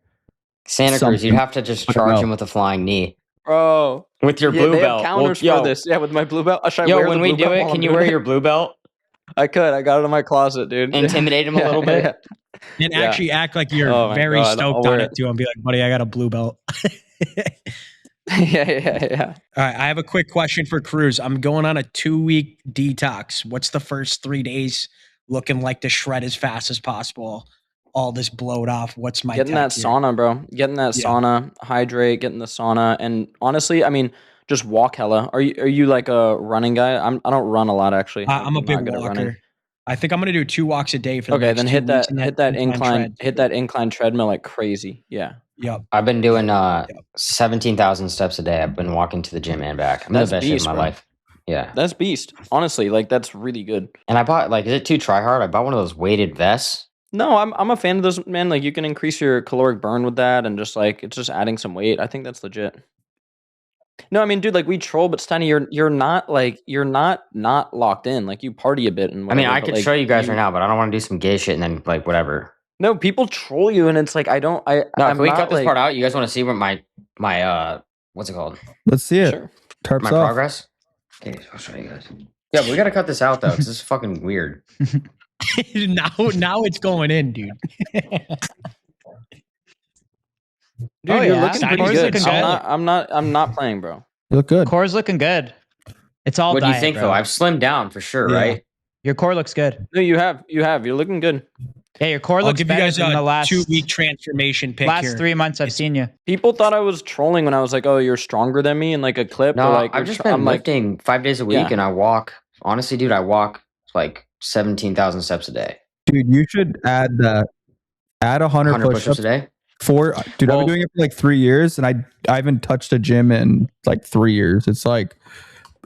Santa Cruz, you'd have to just charge him with a flying knee. Bro. With your blue they belt. have counters for this. Yeah, with my blue belt. When we do it, can you wear your blue belt? I could. I got it in my closet, dude. Intimidate him a little bit. And actually act like you're very stoked on it too and be like, buddy, I got a blue belt. Yeah. All right, I have a quick question for Cruz. I'm going on a 2-week detox. What's the first 3 days looking like to shred as fast as possible? All this blowed off. What's my getting that sauna, bro? Getting that sauna, hydrate, getting the sauna, and honestly, I mean, just walk hella. Are you like a running guy? I don't run a lot actually. I'm a big walker. I think I'm gonna do 2 walks a day for the next then 2 hit weeks that incline treadmill like crazy. Yeah. Yep. I've been doing 17,000 steps a day. I've been walking to the gym and back. I'm in the best shape of my life. Yeah. That's beast. Honestly, like that's really good. And I bought is it too try hard? I bought one of those weighted vests. No, I'm a fan of those, man. Like you can increase your caloric burn with that, and just like it's just adding some weight. I think that's legit. No, I mean, dude, like we troll, but Steiny, you're not locked in. Like you party a bit and I mean, whatever, I but, could like, show you guys right now, but I don't want to do some gay shit and then like whatever. No, people troll you, and it's like I No, I'm can we not, cut this like, part out? You guys want to see what my what's it called? Let's see it. Sure. Tarps My off. progress. Okay, I'll show you guys. Yeah, but we gotta cut this out though, because this is fucking weird. now it's going in, dude. Dude, Oh, you're yeah. looking pretty Core's good. looking good. I'm not playing, bro. You look good. Core's looking good. It's all What do you diet, think bro. though? I've slimmed down for sure, Yeah. right? Your core looks good. No, you have. You're looking good. Yeah, your core I'll looks give you better guys than the a last 2-week transformation pick last here. 3 months I've seen you. People thought I was trolling when I was like, "Oh, you're stronger than me," in like a clip. No, or like I've just been lifting 5 days a week, Yeah. and I walk. Honestly, dude, I walk like 17,000 steps a day. Dude, you should add that. Add 100 push-ups a day. Dude, I've been doing it for like 3 years, and I haven't touched a gym in like 3 years. It's like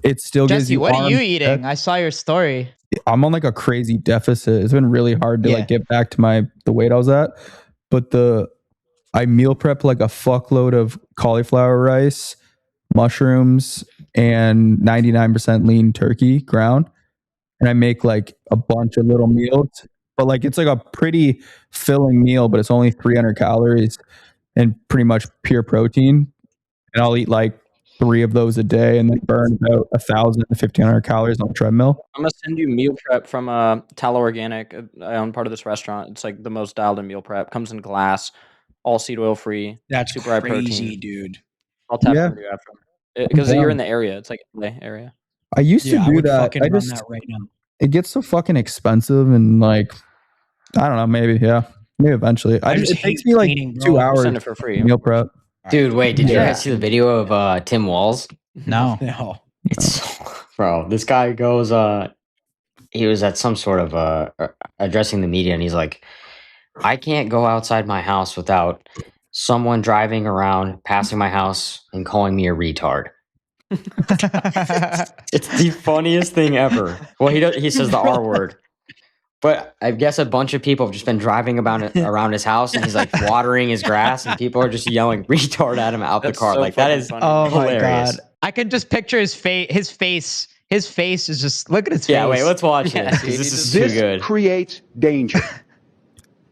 it still gives Jesse, you. what are you arms, eating? I saw your story. I'm on like a crazy deficit. It's been really hard to like get back to the weight I was at. But I meal prep like a fuckload of cauliflower rice, mushrooms, and 99% lean turkey ground. And I make like a bunch of little meals. But like it's like a pretty filling meal, but it's only 300 calories and pretty much pure protein. And I'll eat like 3 of those a day and then burn about 1,000 to 1,500 calories on the treadmill. I'm gonna send you meal prep from Talo Organic. I own part of this restaurant. It's like the most dialed in meal prep. Comes in glass, all seed oil free. That's super high crazy, protein. dude. I'll tap Yeah. into you after because you're in the area. It's like LA area. I used to I do would that. fucking run that right now. It gets so fucking expensive and like I don't know, maybe eventually. It takes me like cleaning, 2 bro. hours Send it for free. meal prep. Dude, wait, did you Yeah. guys see the video of Tim Walls? No. No. It's bro, this guy goes he was at some sort of addressing the media, and he's like, I can't go outside my house without someone driving around, passing my house, and calling me a retard. It's the funniest thing ever. Well, he says the R word. But I guess a bunch of people have just been driving around his house, and he's like watering his grass, and people are just yelling retard at him out That's the car. so Like that fucking is funny. Oh my hilarious. god. I can just picture his face. His face is just look at his face. Yeah, wait, let's watch Yeah, this. dude, 'Cause this is This too good. creates danger.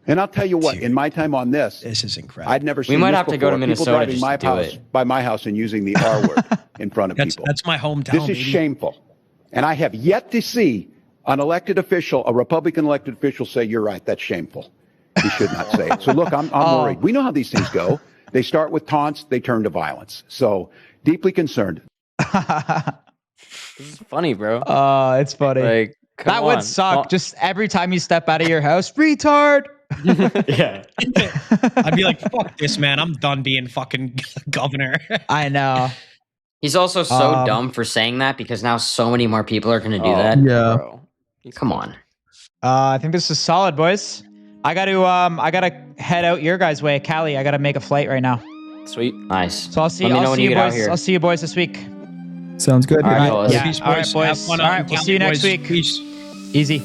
And I'll tell you what, Dude. in my time on this, This is incredible. I'd never seen might this have to go to before. Minnesota People driving just my to do house, it. by my house and using the R word in front of people. That's my hometown. This is baby. shameful. And I have yet to see an elected official, a Republican elected official, say, you're right, that's shameful. You should not say it. So look, I'm worried. We know how these things go. They start with taunts, they turn to violence. So deeply concerned. This is funny, bro. It's funny. Like come that would on. suck. Just every time you step out of your house, retard. Yeah. I'd be like, fuck this, man. I'm done being fucking governor. I know. He's also so dumb for saying that because now so many more people are going to do that. Yeah. Bro. Come on. I think this is solid, boys. I gotta head out your guys' way. Callie, I gotta make a flight right now. Sweet. Nice. So I'll see Let me know I'll when see you you get out boys. here. I'll see you boys this week. Sounds good. All right, Yeah. fellas. Yeah. Peace, All right, boys. boys. Have fun All out right, in we'll Cali, see you next boys. week. Peace. Easy.